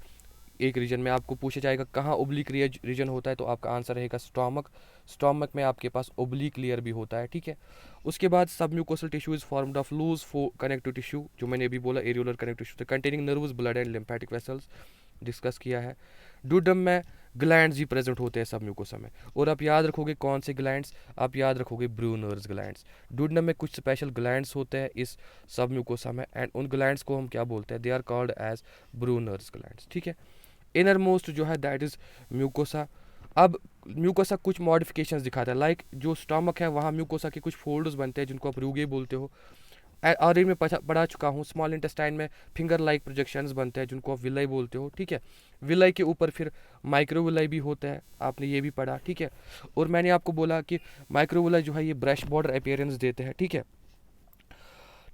[SPEAKER 1] एक रीजन में। आपको पूछा जाएगा कहाँ ओब्लिक रीजन होता है, तो आपका आंसर रहेगा स्टोमक, स्टोमक में आपके पास ओब्लिक लेयर भी होता है, ठीक है। उसके बाद सब mucosal tissue is formed of loose connective tissue, जो मैंने अभी बोला areolar connective tissue, containing nerves, blood and lymphatic vessels, discuss किया है। डूडम में ग्लैंड्स भी प्रेजेंट होते हैं सब म्यूकोसा में, और आप याद रखोगे कौन से ग्लैंड्स, आप याद रखोगे ब्रूनर्स ग्लैंड्स। डूडम में कुछ स्पेशल ग्लैंड्स होते हैं इस सब म्यूकोसा में, एंड उन ग्लैंड्स को हम क्या बोलते हैं, they are called as Brunner's glands, ठीक है। इनर मोस्ट जो है दैट इज म्यूकोसा। अब म्यूकोसा कुछ मॉडिफिकेशंस दिखाता है, लाइक जो स्टमक है वहाँ म्यूकोसा के कुछ फोल्ड्स बनते हैं जिनको आप रूगे बोलते हो। और में पढ़ा चुका हूँ, स्मॉल इंटेस्टाइन में फिंगर लाइक प्रोजेक्शंस बनते हैं जिनको आप विलाई बोलते हो, ठीक है। विलाई के ऊपर फिर माइक्रोविलाई भी होता है, आपने ये भी पढ़ा, ठीक है। और मैंने आपको बोला कि माइक्रोविलाई जो है ये ब्रश बॉर्डर अपीयरेंस देते हैं, ठीक है,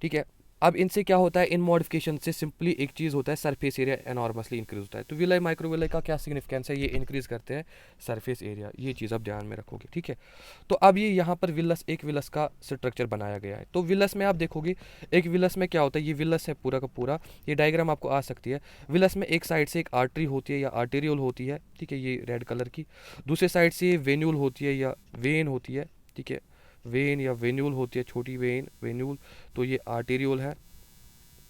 [SPEAKER 1] ठीक है। अब इनसे क्या होता है, इन मॉडिफिकेशन से सिंपली एक चीज़ होता है, सरफेस एरिया एनॉर्मसली इंक्रीज होता है। तो विलाई माइक्रोविलाई का क्या सिग्निफिकेंस है, ये इंक्रीज करते हैं सरफेस एरिया, ये चीज़ आप ध्यान में रखोगे, ठीक है। तो अब ये यहाँ पर विलस, एक विलस का स्ट्रक्चर बनाया गया है। तो विलस में आप देखोगे, एक विलस में क्या होता है, ये विलस है पूरा का पूरा, ये डायग्राम आपको आ सकती है। विलस में एक साइड से एक आर्टरी होती है या आर्टेरियोल होती है, ठीक है, ये रेड कलर की। दूसरे साइड से ये वेन्यूल होती है या वेन होती है, ठीक है, वेन या वेन्यूल होती है, छोटी वेन, वेन्यूल। तो ये आर्टेरियोल है,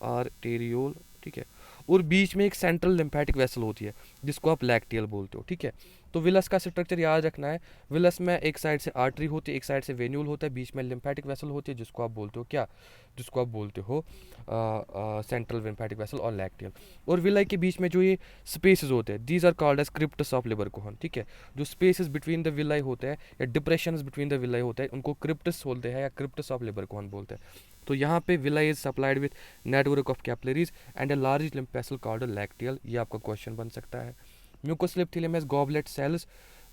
[SPEAKER 1] आर्टेरियोल, ठीक है। और बीच में एक सेंट्रल लिम्फेटिक वेसल होती है जिसको आप लैक्टियल बोलते हो, ठीक है। तो विलस का स्ट्रक्चर याद रखना है, विलस में एक साइड से आर्टरी होती है, एक साइड से वेन्यूल होता है, बीच में लिम्फेटिक वेसल होती है जिसको आप बोलते हो क्या, जिसको आप बोलते हो सेंट्रल लिम्फेटिक वेसल और लैक्टियल। और विलाई के बीच में जो ये स्पेसेस होते हैं, these are called as crypts of Lieberkuhn, ठीक है। जो स्पेसेस बिटवीन द विलाई होते हैं या डिप्रेशन बिटवीन द विलाई होते हैं उनको क्रिप्टस बोलते हैं या क्रिप्टस ऑफ लिबर कोहन बोलते हैं। तो यहाँ पे villi is supplied with network of capillaries and a large lymph vessel called lacteal, ये आपका क्वेश्चन बन सकता है। Mucus epithelium has goblet cells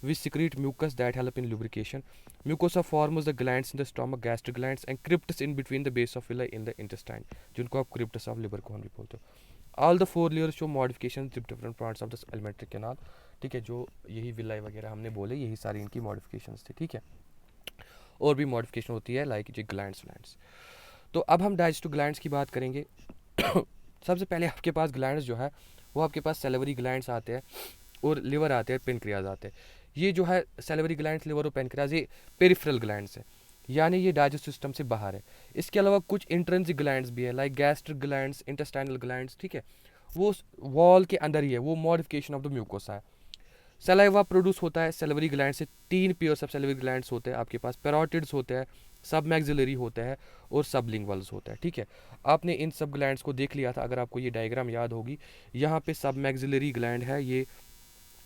[SPEAKER 1] which secrete mucus that help in lubrication. Mucosa forms the glands in the stomach, gastric glands, and crypts in between the base of villi in the intestine, जिनको आप crypts of liber Kohn भी बोलते हो। All the 4 layers show modifications in different parts of the alimentary canal, ठीक है। जो यही villi वगैरह हमने बोले, यही सारी इनकी मॉडिफिकेशंस थी, ठीक है। और भी मॉडिफिकेशन होती है लाइक जो ग्लैंड्स। तो अब हम डाइजेस्टिव ग्लैंड्स की बात करेंगे। सबसे पहले आपके पास ग्लैंड्स जो है वो आपके पास सैलिवरी ग्लैंड्स आते हैं और लिवर आते हैं, पेनक्रियाज आते हैं। ये जो है सैलिवरी ग्लैंड्स, लिवर और पेनक्रियाज, ये पेरिफेरल ग्लैंड्स है, यानी ये डाइजेस्टिव सिस्टम से बाहर है। इसके अलावा कुछ इंट्रिंसिक ग्लैंड्स भी है like gastric glands, intestinal glands, ठीक है। वो वॉल के अंदर ही है, वो मॉडिफिकेशन ऑफ द म्यूकोसा है। सलाइवा प्रोड्यूस होता है सैलिवरी ग्लैंड से, 3 पेयर्स ऑफ सैलिवरी ग्लैंड्स होते हैं आपके पास, पैरोटिड्स होते हैं, सब मैक्सिलरी होते हैं और सबलिंगुअल्स होता है, ठीक है। आपने इन सब ग्लैंड्स को देख लिया था, अगर आपको ये डायग्राम याद होगी, यहाँ पे सब मैक्सिलरी ग्लैंड है ये,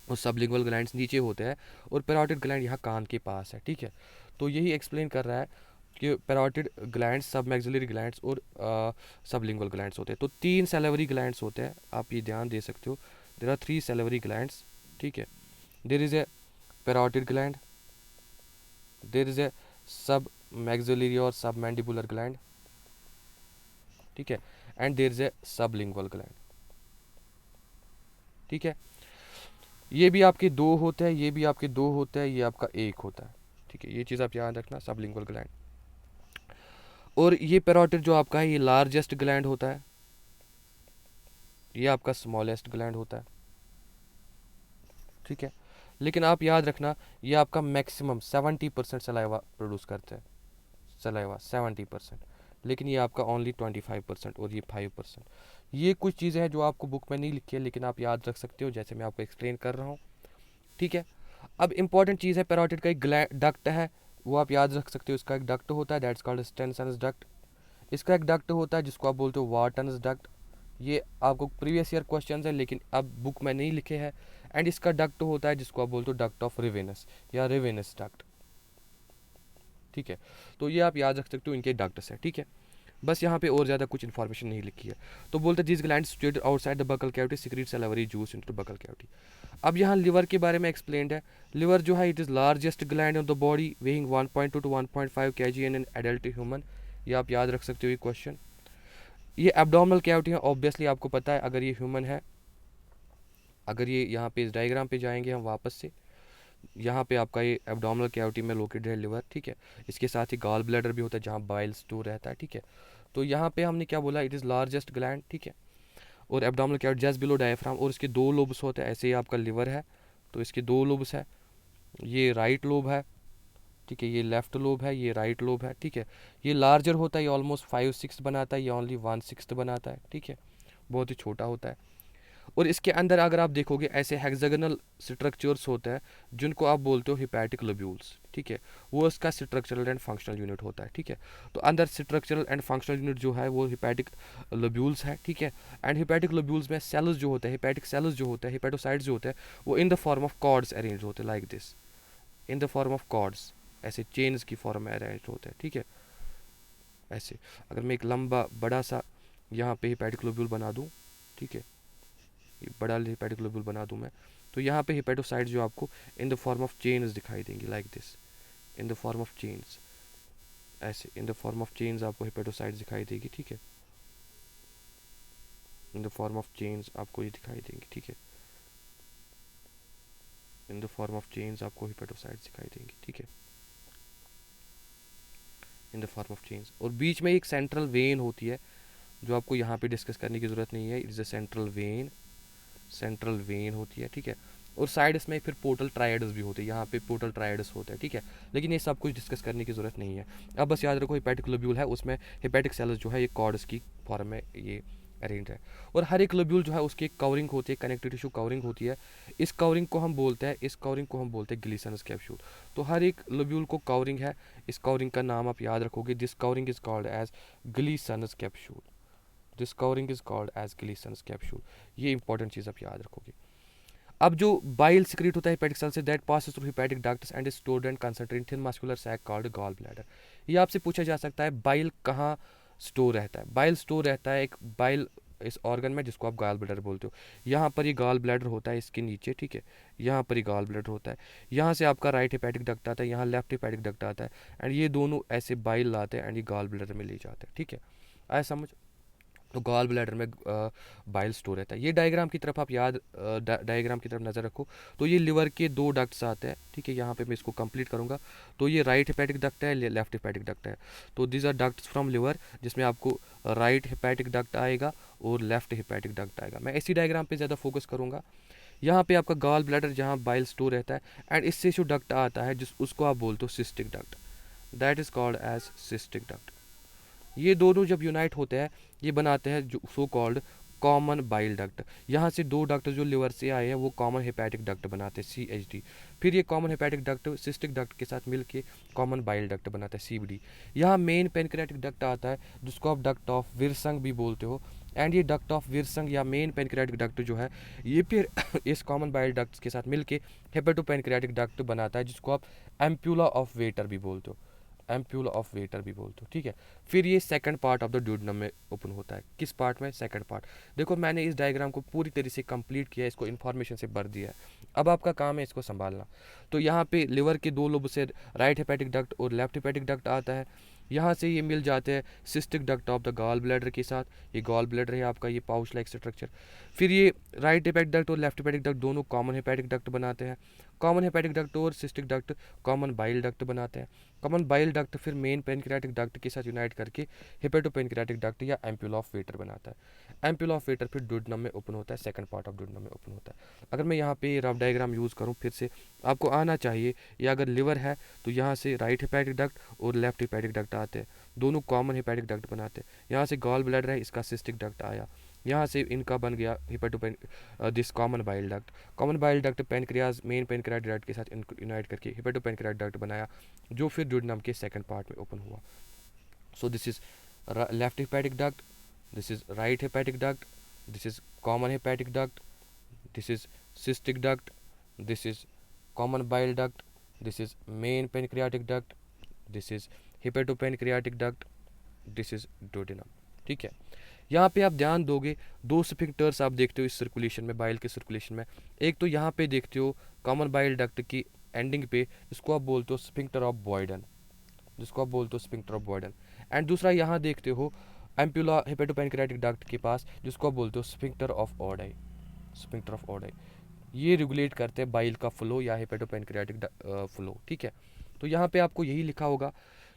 [SPEAKER 1] और सबलिंगुअल ग्लैंड्स नीचे होते हैं, और पैरोटिड ग्लैंड यहाँ कान के पास है, ठीक है। तो यही एक्सप्लेन कर रहा है कि पैरोटिड ग्लैंड्स, सब मैक्सिलरी ग्लैंड्स और सबलिंगुअल ग्लैंड्स होते हैं। तो 3 सैलिवरी ग्लैंड्स होते हैं, आप ये ध्यान दे सकते हो, देयर आर 3 सैलिवरी ग्लैंड्स, ठीक है। There is a parotid gland, there is a submaxillary और सब मैंडिबुलर ग्लैंड, ठीक है, and there is a sublingual gland, ठीक है। ये भी आपके 2 होते हैं, ये भी आपके 2 होते हैं, ये आपका 1 होता है, ठीक है। ये चीज़ आप याद रखना, सबलिंगुअल ग्लैंड। और ये पैरोटिड जो आपका है, ये लार्जेस्ट ग्लैंड होता है, ये आपका स्मॉलेस्ट ग्लैंड होता है, ठीक है। लेकिन आप याद रखना, ये आपका मैक्सिमम 70% सलाइवा प्रोड्यूस करते हैं, सलाइवा 70%, लेकिन ये आपका ओनली 25% और ये 5%। ये कुछ चीज़ें हैं जो आपको बुक में नहीं लिखी है, लेकिन आप याद रख सकते हो, जैसे मैं आपको एक्सप्लेन कर रहा हूँ, ठीक है। अब इंपॉर्टेंट चीज़ है, पैरोटिड का एक डक्ट है, वो आप याद रख सकते हो, इसका एक डक्ट होता है, दैट्स कॉल्ड स्टेनसन्स डक्ट। इसका एक डक्ट होता है जिसको आप बोलते हो वार्टन्स डक्ट। ये आपको प्रीवियस ईयर क्वेश्चन है, लेकिन अब बुक में नहीं लिखे हैं। एंड इसका डक्ट होता है जिसको आप बोलते हो डक्ट ऑफ रिवेनस या रिवेनस डक्ट, ठीक है। तो ये आप याद रख सकते हो, इनके डक्ट्स हैं, ठीक है। बस यहाँ पे और ज़्यादा कुछ इन्फॉर्मेशन नहीं लिखी है। तो बोलते हैं this gland situated outside the buccal cavity secret salivary juice into buccal cavity. अब यहाँ लिवर के बारे में एक्सप्लेन्ड है। लिवर जो है, it is largest gland of the body, weighing 1.2 to 1.5 kg in an adult human. ये आप याद रख सकते हो ये क्वेश्चन। ये एब्डोमिनल कैविटी है, ऑब्वियसली आपको पता है, अगर ये ह्यूमन है, अगर ये यहाँ पे इस डायग्राम पे जाएंगे हम वापस से, यहाँ पे आपका ये एब्डोमिनल कैविटी में लोकेटेड है लिवर, ठीक है। इसके साथ ही गॉल ब्लैडर भी होता है जहाँ बाइल स्टोर रहता है, ठीक है। तो यहाँ पे हमने क्या बोला, इट इज़ लार्जेस्ट ग्लैंड, ठीक है। और abdominal cavity just below diaphragm, और इसके 2 लोब्स होते हैं, ऐसे ही आपका लिवर है तो इसके 2 लोब्स है, ये राइट लोब है, ठीक है, ये लेफ्ट लोब है, ये राइट लोब है, ठीक है। ये लार्जर होता है, ये ऑलमोस्ट 5/6 बनाता है, ये ओनली 1/6 बनाता है, ठीक है, बहुत ही छोटा होता है। और इसके अंदर अगर आप देखोगे ऐसे हेक्सागोनल स्ट्रक्चर्स होते हैं जिनको आप बोलते हो हिपैटिक लोब्यूल्स, ठीक है। वो इसका स्ट्रक्चरल एंड फंक्शनल यूनिट होता है, ठीक है। तो अंदर स्ट्रक्चरल एंड फंक्शनल यूनिट जो है वो हिपैटिक लोब्यूल्स है, ठीक है। एंड हिपैटिक लोब्यूल्स में सेल्स जो होते हैं, हिपैटिक सेल्स जो होते हैं, हिपैटोसाइट्स जो होते हैं, वो in the form of cords arrange होते हैं, like this, in the form of cords, ऐसे चेन्स की फॉर्म में अरेंज होते हैं, ठीक है। ऐसे अगर मैं एक लंबा बड़ा सा यहाँ पे हिपैटिक लोब्यूल बना दूँ, ठीक है, ये बड़ा हिपैटिक लोब्यूल बना दूँ मैं, तो यहाँ पे हिपैटोसाइट्स जो आपको in the form of chains दिखाई देंगी, like this, in the form of chains, ऐसे in the form of chains आपको हिपैटोसाइट्स दिखाई देगी, ठीक है। In the form of chains आपको ये दिखाई देंगी, ठीक है। In the form of chains आपको हिपैटोसाइट्स दिखाई देंगी, ठीक है, in the form of chains. और बीच में एक सेंट्रल वेन होती है जो आपको यहाँ पे डिस्कस करने की ज़रूरत नहीं है, it is a central vein, central vein होती है, ठीक है। और साइड्स में फिर पोर्टल ट्रायड्स भी होते हैं, यहाँ पे पोर्टल ट्रायड्स होते हैं, ठीक है। लेकिन ये सब कुछ डिस्कस करने की ज़रूरत नहीं है। अब बस याद रखो हिपैटिक लोब्यूल है, उसमें हिपैटिक सेल्स जो है ये कॉर्ड्स की फॉर्म में ये अरेंज है। और हर एक लोब्यूल जो है उसकी एक कवरिंग होती है, कनेक्टिव टिश्यू कवरिंग होती है। इस कवरिंग को हम बोलते हैं, इस कवरिंग को हम बोलते हैं ग्लिसनस कैप्सूल। तो हर एक लोब्यूल को कवरिंग है, इस कवरिंग का नाम आप याद रखोगे, this covering is called as Glisson's capsule, this covering is called as Glisson's capsule. ये इंपॉर्टेंट चीज़ आप याद रखोगे। अब जो बाइल सिक्रेट होता है हिपैटिक सेल से, that passes through hepatic ducts and is stored and concentrated in thin muscular sac called gall bladder. ये आपसे पूछा जा सकता है बाइल कहाँ स्टोर रहता है। बाइल स्टोर रहता है एक बाइल इस ऑर्गन में जिसको आप गॉल ब्लैडर बोलते हो। यहाँ पर ये गॉल ब्लैडर होता है इसके नीचे, ठीक है, यहाँ पर ये गॉल ब्लैडर होता है। यहाँ से आपका राइट हिपैटिक डक्ट आता है, यहाँ लेफ्ट हिपैटिक डक्ट आता है, एंड ये दोनों ऐसे बाइल लाते हैं एंड ये गॉल ब्लैडर में ले जाते हैं, ठीक है। आया समझ? तो गॉल ब्लैडर में बाइल स्टोर रहता है। ये डायग्राम की तरफ आप याद डायग्राम की तरफ नज़र रखो। तो ये लिवर के 2 डक्ट्स आते हैं, ठीक है। यहाँ पे मैं इसको कंप्लीट करूँगा। तो ये राइट हिपैटिक डक्ट है, लेफ्ट हिपैटिक डक्ट है। तो this are ducts from liver, जिसमें आपको राइट हिपैटिक डक्ट आएगा और लेफ्ट हिपैटिक डक्ट आएगा। मैं इसी डायग्राम पे ज़्यादा फोकस करूँगा। यहाँ पे आपका गॉल ब्लैडर जहाँ बाइल स्टोर रहता है, एंड इससे जो डक्ट आता है जिस उसको आप बोलते हो cystic duct, that is called as cystic duct. ये दोनों जब यूनाइट होते हैं ये बनाते हैं जो so called common bile duct. यहाँ से दो डक्ट जो लिवर से आए हैं वो कॉमन हेपेटिक डक्ट बनाते हैं CHD। फिर ये common hepatic duct cystic duct के साथ मिलके कॉमन बाइल डक्ट बनाता है CBD। यहाँ मेन पेनक्रियाटिक डक्ट आता है जिसको आप डक्ट ऑफ विरसंग भी बोलते हो। एंड ये डक्ट ऑफ विरसंग या मेन पेनक्रियाटिक डक्ट जो है ये फिर इस कॉमन बाइल डक्ट के साथ मिलके हेपेटोपेनक्रियाटिक डक्ट बनाता है जिसको आप एम्प्यूला ऑफ वेटर भी बोलते हो, एम्प्यूला ऑफ वेटर भी बोलते हो, ठीक है। फिर ये second part of the duodenum में ओपन होता है। किस पार्ट में? Second part. देखो मैंने इस डायग्राम को पूरी तरीके से कंप्लीट किया है, इसको इन्फॉर्मेशन से भर दिया है। अब आपका काम है इसको संभालना। तो यहाँ पे लिवर के दो लोब से राइट हेपेटिक डक्ट और लेफ्ट हेपेटिक डक्ट आता है। यहाँ से ये मिल जाते हैं cystic duct of the gall bladder के साथ। ये गॉल ब्लैडर है आपका, ये पाउच लाइक स्ट्रक्चर। फिर ये राइट हेपेटिक डक्ट और लेफ्ट हेपेटिक डक्ट दोनों कॉमन हेपेटिक डक्ट बनाते हैं। कॉमन हेपेटिक डक्ट और cystic duct common bile duct बनाते हैं। कॉमन बाइल डक्ट फिर मेन पेनक्रियाटिक डक्ट के साथ यूनाइट करके हेपेटोपेनक्रियाटिक डक्ट या एम्प्यूला ऑफ वेटर बनाता है। एम्प्यूला ऑफ वेटर फिर ड्यूडेनम में ओपन होता है, सेकंड पार्ट ऑफ ड्यूडेनम में ओपन होता है। अगर मैं यहाँ पे रफ डायग्राम यूज़ करूँ फिर से आपको आना चाहिए, या अगर लिवर है तो यहाँ से राइट हेपेटिक डक्ट और लेफ्ट हेपेटिक डक्ट आते हैं, दोनों कॉमन हेपेटिक डक्ट बनाते हैं। यहाँ से गॉल ब्लैडर है, इसका सिस्टिक डक्ट आया, यहाँ से इनका बन गया हेपेटोपेन this common bile duct. Common bile duct pancreas main pancreatic duct के साथ यूनाइट करके हेपेटोपेनक्रियाटिक डक्ट बनाया जो फिर ड्यूडेनम के सेकंड पार्ट में ओपन हुआ। सो this is left hepatic duct, this is right hepatic duct, this is common hepatic duct, this is cystic duct, this is common bile duct, this is main pancreatic duct, this is hepatopancreatic duct, this is duodenum। ठीक है, यहाँ पे आप ध्यान दोगे दो sphincters आप देखते हो इस सर्कुलेशन में, बाइल के सर्कुलेशन में। एक तो यहाँ पे देखते हो कॉमन बाइल डक्ट की एंडिंग पे जिसको आप बोलते हो स्फिंक्टर ऑफ बॉयडन, जिसको आप बोलते हो स्फिंक्टर ऑफ बॉयडन। एंड दूसरा यहाँ देखते हो एम्प्यूला हेपेटोपेनक्रियाटिक डक्ट के पास जिसको आप बोलते हो स्फिंक्टर ऑफ ऑडाई, स्फिंक्टर ऑफ ऑडाई। ये रेगुलेट करते हैं बाइल का फ्लो या हेपेटोपेनक्रियाटिक फ्लो, ठीक है। तो यहाँ पे आपको यही लिखा होगा,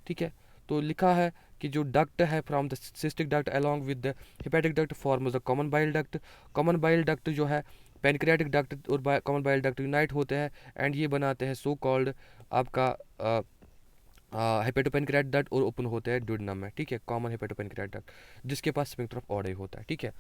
[SPEAKER 1] ठीक है। तो लिखा है कि जो डक्ट है from the cystic duct along with the hepatic duct forms the common bile duct. Common bile duct जो है पेनक्रियाटिक डक्ट और कॉमन बाइल डक्ट यूनाइट होते हैं एंड ये बनाते हैं सो कॉल्ड आपका हेपेटोपेनक्रियाटिक डक्ट और ओपन होते हैं ड्यूडेनम में, ठीक है, कॉमन हेपेटोपेनक्रियाटिक डक्ट जिसके पास स्फिंक्टर ऑफ ऑडाई होता है, ठीक है।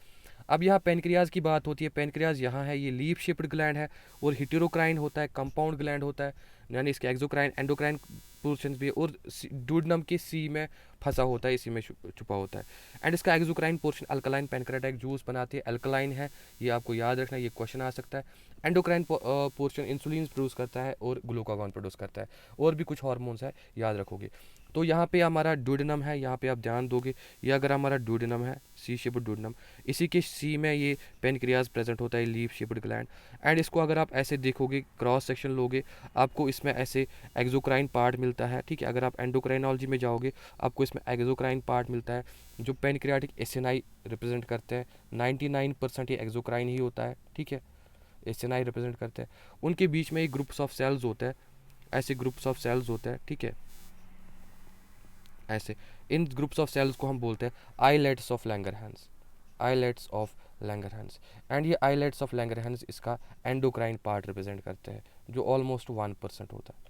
[SPEAKER 1] अब यहाँ पेनक्रियाज की बात होती है, पेनक्रियाज यहाँ है, ये लीफ शेप्ड ग्लैंड है और हिटेरोक्राइन होता है, कंपाउंड ग्लैंड होता है, यानी इसके एक्सोक्राइन एंडोक्राइन पोर्शन भी है और ड्यूडेनम के सी में फंसा होता है, इसी में छुपा होता है। एंड इसका exocrine portion alkaline pancreatic juice बनाती है, अल्कलाइन है, ये आपको याद रखना, ये क्वेश्चन आ सकता है। एंडोक्राइन पोर्शन इंसुलिन प्रोड्यूस करता है और ग्लूकागॉन प्रोड्यूस करता है, और भी कुछ हार्मोन्स है, याद रखोगे। तो यहाँ पे हमारा ड्यूडेनम है, यहाँ पे आप ध्यान दोगे, ये अगर हमारा ड्यूडेनम है, सी शेप्ड ड्यूडेनम, इसी के सी में ये पेनक्रियाज प्रेजेंट होता है, लीफ शेप्ड ग्लैंड। एंड इसको अगर आप ऐसे देखोगे, क्रॉस सेक्शन लोगे, आपको इसमें ऐसे एक्सोक्राइन पार्ट मिलता है, ठीक है। अगर आप एंडोक्राइनोलॉजी में जाओगे आपको इसमें एक्सोक्राइन पार्ट मिलता है जो पेनक्रियाटिक एसिनाई रिप्रेजेंट करते हैं। 99% ये एक्सोक्राइन ही होता है, ठीक है, एसिनाई रिप्रेजेंट करते हैं। उनके बीच में एक ग्रुप्स ऑफ सेल्स होते हैं, ऐसे ग्रुप्स ऑफ सेल्स होते हैं, ठीक है, ऐसे। इन ग्रुप्स ऑफ सेल्स को हम बोलते हैं islets of Langerhans, islets of Langerhans. And ये आइलेट्स ऑफ लैंगरहैंस इसका एंडोक्राइन पार्ट रिप्रेजेंट करते हैं जो ऑलमोस्ट 1% होता है।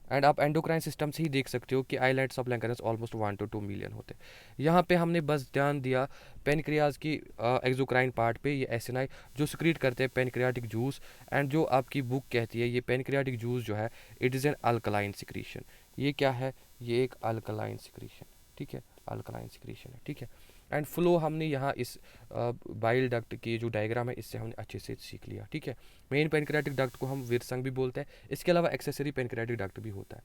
[SPEAKER 1] एंड आप एंडोक्राइन सिस्टम से ही देख सकते हो कि islets of Langerhans almost 1 to 2 million होते हैं। यहाँ पे हमने बस ध्यान दिया पेनक्रियाज की एक्सोक्राइन पार्ट पे, ये एसिनाई जो सिक्रीट करते हैं पेनक्रियाटिक जूस। एंड जो आपकी बुक कहती है ये पेनक्रियाटिक जूस जो है it is an alkaline secretion. ये क्या है? ये एक अल्कलाइन सिक्रीशन, ठीक है, अल्कलाइन सिक्रीशन है, ठीक है। एंड फ्लो हमने यहाँ इस बाइल डक्ट की जो डायग्राम है इससे हमने अच्छे से सीख लिया, ठीक है। मेन पेनक्रियाटिक डक्ट को हम विरसंग भी बोलते हैं, इसके अलावा एक्सेसरी पेनक्रियाटिक डक्ट भी होता है।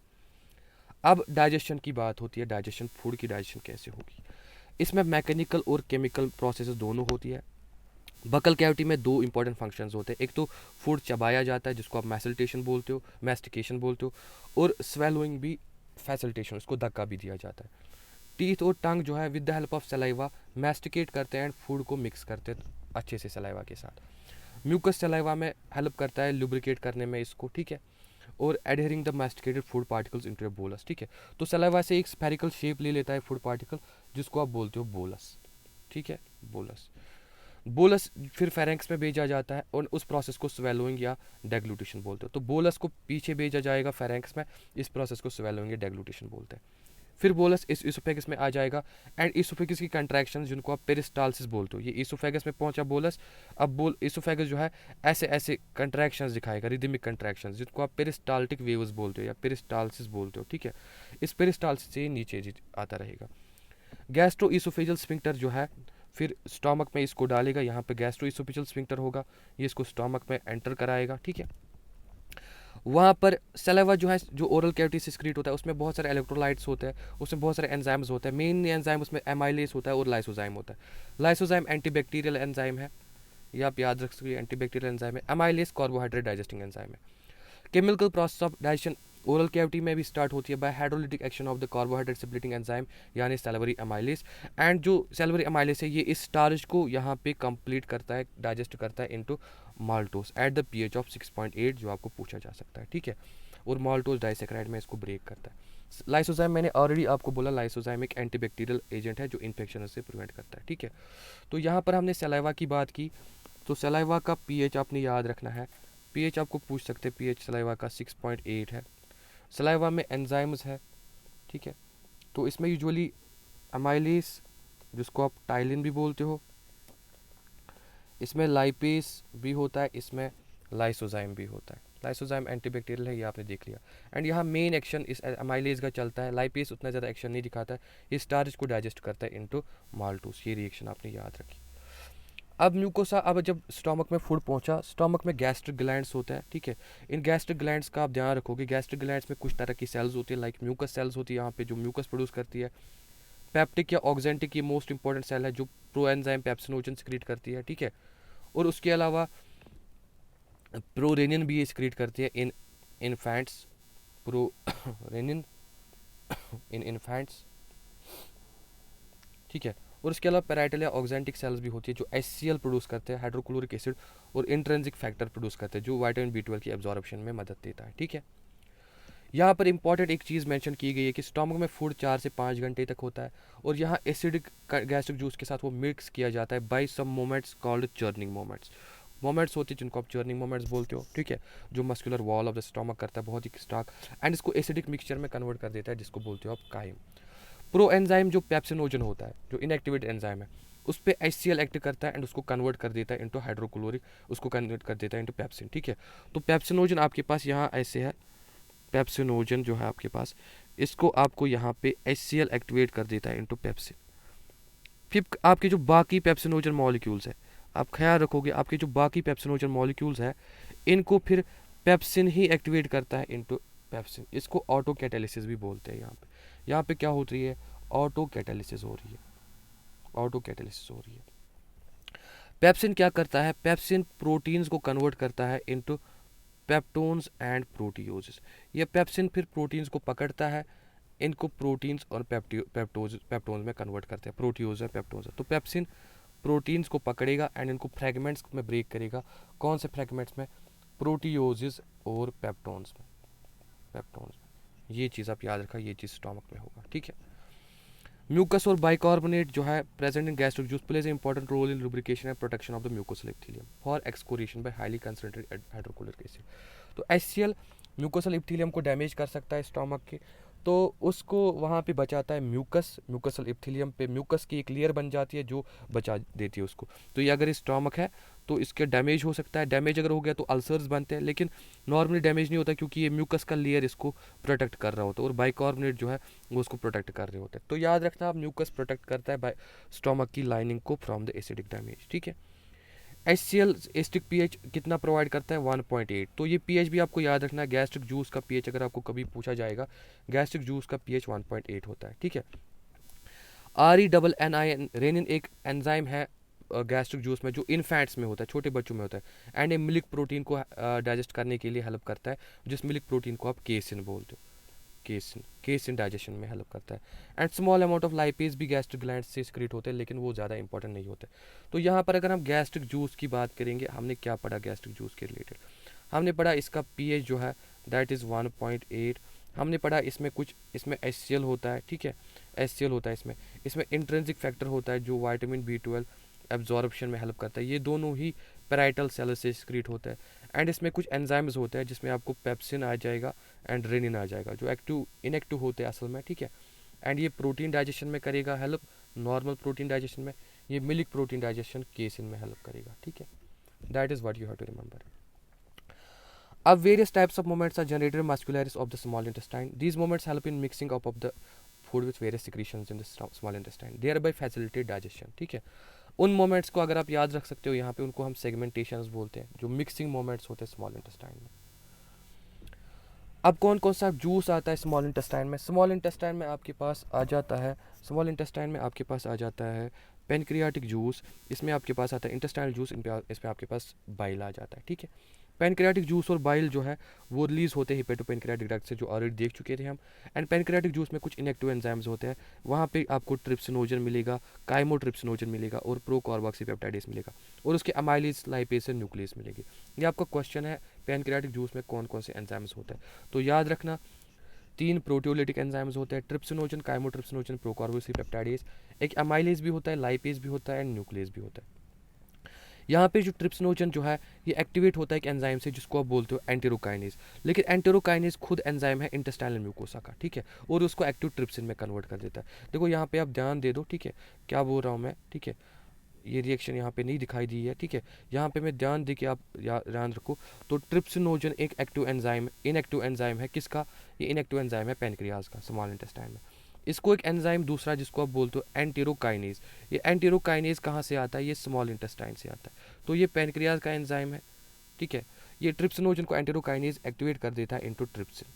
[SPEAKER 1] अब डाइजेशन की बात होती है, डाइजेशन, फूड की डाइजेशन कैसे होगी। इसमें मैकेनिकल और केमिकल प्रोसेस दोनों होती है। बकल कैविटी में दो इंपॉर्टेंट फंक्शंस होते हैं, एक तो फूड चबाया जाता है जिसको आप मैस्टिकेशन बोलते हो, मैस्टिकेशन बोलते हो, और स्वेलोइंग भी फैसिलिटेशन, उसको धक्का भी दिया जाता है। टीथ और टंग जो है with the help of saliva masticate करते हैं एंड फूड को मिक्स करते हैं अच्छे से सलाइवा के साथ। म्यूकस सलाइवा में हेल्प करता है लुब्रिकेट करने में इसको, ठीक है, और adhering the masticated food particles into a bolus, ठीक है। तो सलाइवा से एक स्फेरिकल शेप ले लेता है फूड पार्टिकल जिसको आप बोलते हो बोलस, ठीक है, बोलस। बोलस फिर फेरेंक्स में भेजा जाता है और उस प्रोसेस को स्वेलोइंग या डेग्लूटेशन बोलते हो। तो बोलस को पीछे भेजा जाएगा फेरेंक्स में, इस प्रोसेस को स्वेलोइंग या डेग्लूटेशन बोलते हैं। फिर बोलस इस इसोफेगस में आ जाएगा, एंड इसोफेगस की कंट्रैक्शन जिनको आप पेरिस्टालसिस बोलते हो, ये इसोफेगस में पहुंचा बोलस। अब बोल इसोफेगस जो है ऐसे ऐसे कंट्रैक्शंस दिखाएगा, रिदमिक कंट्रैक्शंस, जिनको आप पेरिस्टाल्टिक वेव्स बोलते हो या पेरिस्टालसिस बोलते हो, ठीक है। इस पेरिस्टालसिस से नीचे आता रहेगा। गैस्ट्रो इसोफेजल स्फिंक्टर जो है फिर स्टोमक में इसको डालेगा, यहाँ पे गैस्ट्रो इसोफेजल स्फिंक्टर होगा, ये इसको स्टोमक में एंटर कराएगा, ठीक है। वहाँ पर सलाइवा जो है, जो ओरल कैविटी से सिक्रीट होता है, उसमें बहुत सारे इलेक्ट्रोलाइट्स होते हैं, उसमें बहुत सारे एंजाइम्स होते हैं। मेन एंजाइम उसमें एमाइलेस होता है और लाइसोजाइम होता है। लाइसोजाइम एंटीबैक्टीरियल एंजाइम है, ये आप याद रख सकते, एंटीबैक्टीरियल एंजाइम है। एमाइलेस कार्बोहाइड्रेट डाइजेस्टिंग एंजाइम है। Chemical process of digestion oral cavity में भी स्टार्ट होती है by hydrolytic action of the carbohydrate separating enzyme, यानी सैलिवरी एमाइलेस। एंड जो सैलिवरी एमाइलेस है, ये इस स्टार्च को यहाँ पे कंप्लीट करता है, डाइजेस्ट करता है into maltose at the pH of 6.8, जो आपको पूछा जा सकता है, ठीक है। और माल्टोस डाइसेक्राइड में इसको ब्रेक करता है। लाइसोजाइम मैंने ऑलरेडी आपको बोला, लाइसोजाइम एक एंटीबैक्टीरियल एजेंट है जो इन्फेक्शन से प्रिवेंट करता है, ठीक है। तो यहाँ पर हमने सलाइवा की बात की, तो सलाइवा का पीएच आपने याद रखना है। पीएच आपको पूछ सकते हैं, पीएच सलाइवा का 6.8 है। सलाइवा में एंजाइम्स है, ठीक है। तो इसमें यूजुअली अमाइलेस, जिसको आप टाइलिन भी बोलते हो, इसमें लाइपेस भी होता है, इसमें लाइसोजाइम भी होता है। लाइसोजाइम एंटीबैक्टीरियल है, ये आपने देख लिया। एंड यहाँ मेन एक्शन इस अमाइलेज का चलता है, लाइपेस उतना ज़्यादा एक्शन नहीं दिखाता है, ये स्टार्च को डाइजेस्ट करता है इनटू माल्टोस, ये रिएक्शन आपने याद रखी। अब म्यूकोसा, अब जब स्टोमक में फूड पहुंचा, स्टोमक में गैस्ट्रिक ग्लैंड्स होता है, ठीक है। इन गैस्ट्रिक ग्लैंड्स का आप ध्यान रखोगे, गैस्ट्रिक ग्लैंड्स में कुछ तरह की सेल्स होती है, लाइक म्यूकस सेल्स होती है यहाँ पे, जो म्यूकस प्रोड्यूस करती है। पेप्टिक या ऑक्जेंटिक ये मोस्ट इंपॉर्टेंट सेल है, जो प्रोएंजाइम पेप्सिनोजन सिक्रीट करती है, ठीक है। और उसके अलावा प्रोरेनिन भी ये सिक्रीट करती है in infants, prorennin in infants, ठीक है। और उसके अलावा पैराइटल या ऑक्जेंटिक सेल्स भी होती है, जो HCl प्रोड्यूस करते हैं, हाइड्रोक्लोरिक एसिड, और इंट्रिंसिक फैक्टर प्रोड्यूस करते हैं, जो विटामिन B12 की एब्जॉर्प्शन में मदद देता है, ठीक है। यहाँ पर इंपॉर्टेंट एक चीज़ मेंशन की गई है कि स्टोमक में फूड 4 से 5 घंटे तक होता है, और यहाँ एसिडिक गैस्ट्रिक जूस के साथ वो मिक्स किया जाता है by some movements called churning movements. Movements होती है जिनको आप चर्निंग मोमेंट्स बोलते हो, ठीक है, जो muscular wall of the stomach करता है बहुत ही स्टार्क, एंड इसको एसिडिक मिक्सचर में कन्वर्ट कर देता है, जिसको बोलते हो आप काइम। प्रो एंजाइम जो पेप्सिनोजन होता है, जो इनएक्टिवेट एंजाइम है, उस पर HCl एक्ट करता है एंड उसको कन्वर्ट कर देता है इनटू हाइड्रोक्लोरिक, उसको कन्वर्ट कर देता है इनटू पेप्सिन, ठीक है। तो पेप्सिनोजन आपके पास यहाँ ऐसे है, पेप्सिनोजन जो है आपके पास, इसको आपको यहाँ पे HCl एक्टिवेट कर देता है इनटू पेप्सिन। फिर आपके जो बाकी पेप्सिनोजन मॉलिक्यूल्स है, आप ख्याल रखोगे, आपके जो बाकी पेप्सिनोजन मॉलिक्यूल्स है, इनको फिर पेप्सिन ही एक्टिवेट करता है इनटू पेप्सिन। इसको ऑटो कैटालिसिस भी बोलते हैं। यहाँ पे क्या हो रही है, ऑटो कैटालिसिस हो रही है, ऑटो कैटालिसिस हो रही है। पेप्सिन क्या करता है, पेप्सिन प्रोटीन्स को कन्वर्ट करता है इनटू पेप्टोन्स एंड प्रोटियोजेस। ये पेप्सिन फिर प्रोटीन्स को पकड़ता है, इनको प्रोटीन्स और पेप्टोन्स में कन्वर्ट करते हैं, प्रोटियोज और पेप्टोन्स। तो पेप्सिन प्रोटीन्स को पकड़ेगा एंड इनको फ्रेगमेंट्स में ब्रेक करेगा। कौन से फ्रेगमेंट्स में, प्रोटियोजिस और पेप्टोन्स में, पेप्टोन्स में। ये चीज़ आप याद रखा, ये चीज़ स्टोमक में होगा, ठीक है। म्यूकस और बाइकार्बोनेट जो है present in gastric juice plays a important role in lubrication and protection of the mucosal epithelium for excoriation by highly concentrated hydrochloric acid. तो HCl म्यूकोसल एपिथेलियम को डैमेज कर सकता है स्टोमक के, तो उसको वहाँ पे बचाता है म्यूकस, म्यूकोसल एपिथेलियम पे म्यूकस की एक लेयर बन जाती है जो बचा देती है उसको। तो ये अगर स्टोमक है तो इसके डैमेज हो सकता है, डैमेज अगर हो गया तो अल्सर्स बनते हैं, लेकिन नॉर्मली डैमेज नहीं होता क्योंकि ये म्यूकस का लेयर इसको प्रोटेक्ट कर रहा होता है, और बाइकार्बोनेट जो है वो उसको प्रोटेक्ट कर रहे होते हैं। तो याद रखना, म्यूकस प्रोटेक्ट करता है स्टोमक की लाइनिंग को फ्रॉम द एसिडिक डैमेज, ठीक है। HCl एसिडिक पीएच कितना प्रोवाइड करता है, 1.8। तो ये पीएच भी आपको याद रखना है, गैस्ट्रिक जूस का पीएच अगर आपको कभी पूछा जाएगा, गैस्ट्रिक जूस का पीएच 1.8 होता है, ठीक है। RENNIN, रेनिन एक एंजाइम है गैस्ट्रिक जूस में, जो इनफैंट्स में होता है, छोटे बच्चों में होता है, एंड ये मिल्क प्रोटीन को डाइजेस्ट करने के लिए हेल्प करता है, जिस मिल्क प्रोटीन को आप केसिन बोलते हो, केसिन डाइजेशन में हेल्प करता है। And small amount of lipase भी गैस्ट्रिक ग्लैंड से सिक्रीट होते हैं, लेकिन वो ज़्यादा इंपॉर्टेंट नहीं होते। तो यहाँ पर अगर हम गैस्ट्रिक जूस की बात करेंगे, हमने क्या पढ़ा गैस्ट्रिक जूस के रिलेटेड, हमने पढ़ा इसका पीएच जो है दैट इज़ 1.8। हमने पढ़ा इसमें कुछ, इसमें HCl होता है, ठीक है, HCl होता है इसमें, इसमें इंट्रिंसिक फैक्टर होता है जो विटामिन B12 एब्जॉर्प्शन में हेल्प करता है, ये दोनों ही पैराइटल सेल से सिक्रीट होता है। एंड इसमें कुछ एंजाइम्स होते हैं जिसमें आपको पेप्सिन आ जाएगा एंड रेनिन आ जाएगा, जो एक्टिव इनएक्टिव होते हैं असल में, ठीक है। एंड ये प्रोटीन डाइजेशन में करेगा हेल्प, नॉर्मल प्रोटीन डाइजेशन में, ये मिल्क प्रोटीन डाइजेशन केसिन में हेल्प करेगा, ठीक है। That is what you have to remember. अब various types of movements are generated muscularis of the small intestine. These movements help in mixing up of the food with various secretions in the small intestine, thereby facilitate digestion, ठीक है। उन moments को अगर आप याद रख सकते हो यहाँ पे, उनको हम सेगमेंटेशंस बोलते हैं, जो मिक्सिंग मोमेंट्स होते हैं स्मॉल इंटेस्टाइन में। अब कौन कौन सा जूस आता है स्मॉल इंटेस्टाइन में? स्मॉल इंटेस्टाइन में आपके पास आ जाता है, स्मॉल इंटेस्टाइन में आपके पास आ जाता है पेनक्रियाटिक जूस, इसमें आपके पास आता है इंटेस्टाइनल जूस, इसमें आपके पास बाइल आ जाता है, ठीक है। पेनक्रियाटिक जूस और बाइल जो है वो रिलीज होते हैं हिपेटोपेनक्रियाटिक डक्ट से, जो ऑलरेडी देख चुके थे हम। एंड पेनक्रियाटिक जूस में कुछ इनएक्टिव एंजाइम्स होते हैं, वहाँ पे आपको ट्रिप्सिनोजन मिलेगा, काइमोट्रिप्सिनोजन मिलेगा और प्रोकार्बोक्सीपेप्टाइडेस मिलेगा, और उसके अमाइलेज, लाइपेज और न्यूक्लियस मिलेगी। ये आपका क्वेश्चन है, पेनक्रियाटिक जूस में कौन कौन से एंजाइम्स होते हैं। तो याद रखना, 3 प्रोटियोलिटिक एंजाइम्स होते हैं, ट्रिप्सिनोजन, काइमोट्रिप्सिनोजन, प्रोकार्बोक्सीपेप्टाइडेस, एक अमाइलेज भी होता है, लाइपेज भी होता है एंड न्यूक्लियस भी होता है। यहाँ पे जो ट्रिप्सिनोजन जो है ये एक्टिवेट होता है एक एंजाइम से जिसको आप बोलते हो एंटेरोकाइनेज, लेकिन एंटेरोकाइनेज खुद एंजाइम है इंटेस्टाइनल म्यूकोसा का, ठीक है, और उसको एक्टिव ट्रिप्सिन में कन्वर्ट कर देता है। देखो यहाँ पे आप ध्यान दे दो, ठीक है, क्या बोल रहा हूँ मैं, ठीक है, ये रिएक्शन यहाँ पे नहीं दिखाई दी है, ठीक है, यहाँ पे मैं ध्यान दे के आप ध्यान रखो। तो ट्रिप्सिनोजन एक एक्टिव एंजाइम, इनएक्टिव एंजाइम है किसका? ये इनएक्टिव एंजाइम है पैनक्रियाज का, स्मॉल इंटेस्टाइन में। इसको एक एंजाइम दूसरा जिसको आप बोलते हो एंटेरोकाइनेज, ये एंटेरोकाइनेज कहाँ से आता है? ये स्मॉल इंटेस्टाइन से आता है। तो ये पैनक्रियाज का एंजाइम है, ठीक है। ये ट्रिप्सिनोजन को एंटेरोकाइनेज एक्टिवेट कर देता है इनटू ट्रिप्सिन,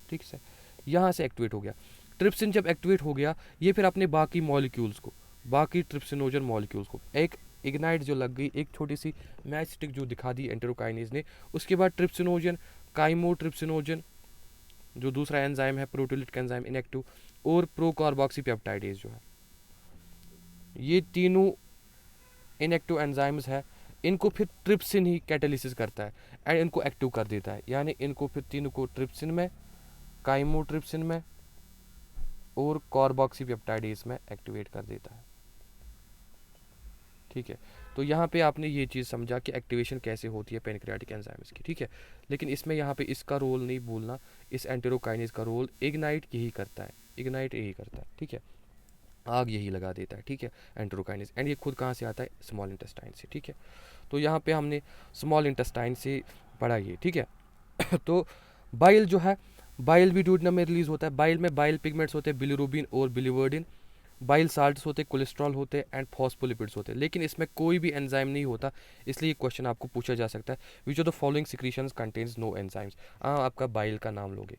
[SPEAKER 1] ठीक है, यहाँ से एक्टिवेट हो गया। ट्रिप्सिन जब एक्टिवेट हो गया, ये फिर अपने बाकी मॉलिक्यूल्स को, बाकी ट्रिप्सिनोजन मॉलिक्यूल्स को एक इग्नाइट जो लग गई, एक छोटी सी मैच स्टिक जो दिखा दी एंटेरोकाइनेज ने, उसके बाद ट्रिप्सिनोजन, काइमोट्रिप्सिनोजन जो दूसरा एंजाइम है प्रोटीलिटिक एंजाइम इनएक्टिव, और प्रोकार्बोक्सीपेप्टाइडेज जो है, ये तीनों इनएक्टिव एंजाइम्स है, इनको फिर ट्रिप्सिन ही कैटालिसिस करता है एंड इनको एक्टिव कर देता है, यानी इनको फिर तीनों को ट्रिप्सिन में, काइमोट्रिप्सिन में और कार्बोक्सीपेप्टाइडेज में एक्टिवेट कर देता है, ठीक है। तो यहाँ पे आपने ये चीज़ समझा कि एक्टिवेशन कैसे होती है पेनक्रियाटिक एंजाइम्स की, ठीक है। लेकिन इसमें यहाँ पे इसका रोल नहीं भूलना, इस एंटेरोकाइनेज का रोल इग्नाइट यही करता है, इग्नाइट यही करता है, ठीक है, आग यही लगा देता है, ठीक है, एंटेरोकाइनेज। एंड ये खुद कहाँ से आता है? स्मॉल इंटेस्टाइन से, ठीक है। तो यहाँ पे हमने स्मॉल इंटेस्टाइन से पढ़ा ये, ठीक है। तो बाइल जो है, बाइल भी डूडनम में रिलीज होता है। बाइल में बाइल पिगमेंट्स होते हैं, बिलिरुबिन और बिलिवर्डिन, बाइल साल्ट्स होते हैं, कोलेस्ट्रॉल होते हैं एंड फॉस्फोलिपिड्स होते हैं, लेकिन इसमें कोई भी एंजाइम नहीं होता, इसलिए क्वेश्चन आपको पूछा जा सकता है, which of the following secretions contains no enzymes. आपका बाइल का नाम लोगे।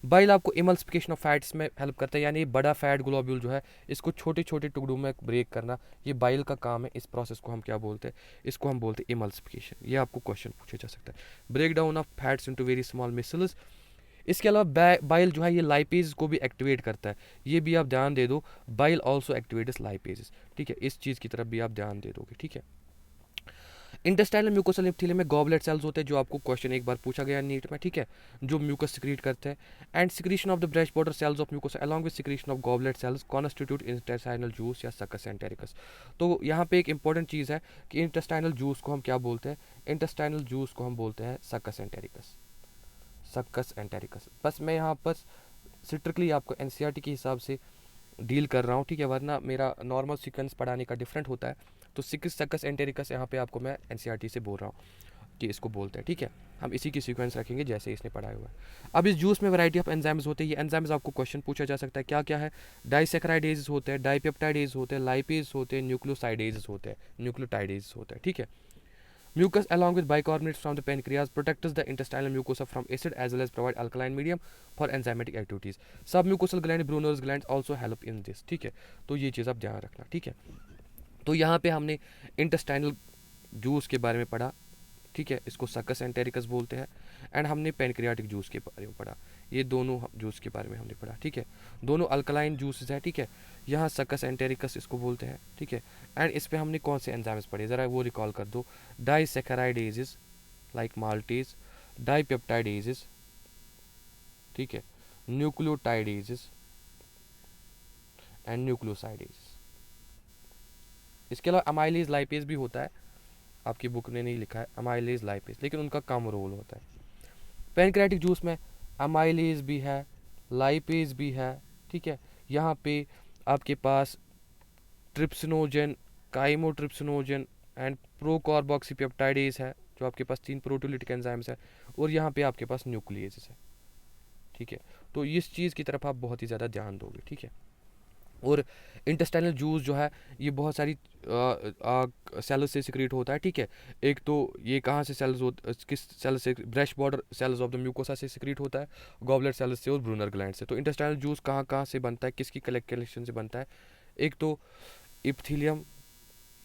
[SPEAKER 1] बाइल आपको इमल्सिफिकेशन ऑफ फैट्स में हेल्प करता है, यानी बड़ा फैट ग्लोब्यूल जो है इसको छोटे छोटे टुकड़ों में ब्रेक करना, ये बाइल का काम है। इस प्रोसेस को हम क्या बोलते हैं? इसको हम बोलते हैं इमल्सिफिकेशन। ये आपको क्वेश्चन पूछा जा सकता है। Break down of fats into very small micelles. इसके अलावा बाइल जो है ये लाइपेज को भी एक्टिवेट करता है, ये भी आप ध्यान दे दो, बाइल ऑल्सो एक्टिवेट्स लाइपेज, ठीक है, इस चीज़ की तरफ भी आप ध्यान दे दोगे, ठीक है। इंटेस्टाइनल म्यूकोसल एपिथेलियम में गॉबलेट सेल्स होते हैं, जो आपको क्वेश्चन एक बार पूछा गया नीट में, ठीक है, जो म्यूकस सिक्रीट करते हैं। And secretion of the brush border cells of mucosa along with secretion of goblet cells constitute intestinal juice या सकस एंटेरिकस। तो यहाँ पे एक इंपॉर्टेंट चीज़ है कि इंटेस्टाइनल जूस को हम क्या बोलते हैं? इंटेस्टाइनल जूस को हम बोलते हैं सकस एंटेरिकस, सकस एंटेरिकस। बस मैं यहाँ पर स्ट्रिक्टली आपको एनसीईआरटी के हिसाब से डील कर रहा हूँ, ठीक है, वरना मेरा नॉर्मल सीक्वेंस पढ़ाने का डिफरेंट होता है। तो सिक्स सकस एंटेरिकस यहाँ पे आपको मैं एनसीईआरटी से बोल रहा हूँ कि इसको बोलते हैं, ठीक है। हम इसी की सीक्वेंस रखेंगे जैसे इसने पढ़ाया हुआ है। अब इस जूस में वैरायटी ऑफ एंजाइम्स होते हैं, ये एंजाइम्स आपको क्वेश्चन पूछा जा सकता है, क्या क्या है? डाइसेक्राइडेज होते हैं, डाइपेप्टाइडेज होते हैं, लाइपेज होते हैं, न्यूक्लियोसाइडेज होते हैं, न्यूक्लियोटाइडेज होते हैं, ठीक है। Mucus along with bicarbonates from the pancreas protects the intestinal mucosa from acid as well as provide alkaline medium for enzymatic activities. Submucosal gland, Brunner's glands also help in this, ठीक है। तो ये चीज़ आप ध्यान रखना, ठीक है। तो यहाँ पे हमने इंटेस्टाइनल जूस के बारे में पढ़ा, ठीक है, इसको सकस एंटेरिकस बोलते हैं। एंड हमने पेनक्रियाटिक जूस के बारे में पढ़ा, ये दोनों जूस के बारे में हमने पढ़ा, ठीक है। दोनों अल्कलाइन जूसेस हैं, ठीक है। यहाँ सकस एंटेरिकस इसको बोलते हैं, ठीक है। एंड इस पे हमने कौन से एंजाइम्स पढ़े, ज़रा वो रिकॉल कर दो। डाइसेकेराइडेजेस लाइक माल्टेज, डाइपेप्टाइडेजेस, ठीक है, न्यूक्लियोटाइडेजेस एंड न्यूक्लियोसाइडेजेस। इसके अलावा अमाइलेज लाइपेज भी होता है, आपकी बुक ने नहीं लिखा है अमाइलेज लाइपेज, लेकिन उनका कम रोल होता है। पैनक्रियाटिक जूस में अमाइलेज भी है, लाइपेज भी है, ठीक है। यहाँ पे आपके पास ट्रिप्सिनोजन, काइमोट्रिप्सिनोजन एंड प्रोकार्बोक्सीपेप्टाइडेज है, जो आपके पास 3 प्रोटीओलिटिक एंजाइम्स है, और यहाँ पे आपके पास न्यूक्लियेजेस है, ठीक है। तो इस चीज़ की तरफ आप बहुत ही ज़्यादा ध्यान दोगे, ठीक है। और इंटेस्टाइनल जूस जो है ये बहुत सारी सेल्स से सिक्रीट होता है, ठीक है। एक तो ये कहाँ से सेल्स किस सेल से, brush border cells of the mucosa से सिक्रीट होता है, गॉबलेट सेल्स से और ब्रूनर ग्लैंड से। तो इंटेस्टाइनल जूस कहाँ कहाँ से बनता है, किसकी कलेक्शन से बनता है? एक तो इप्थिलियम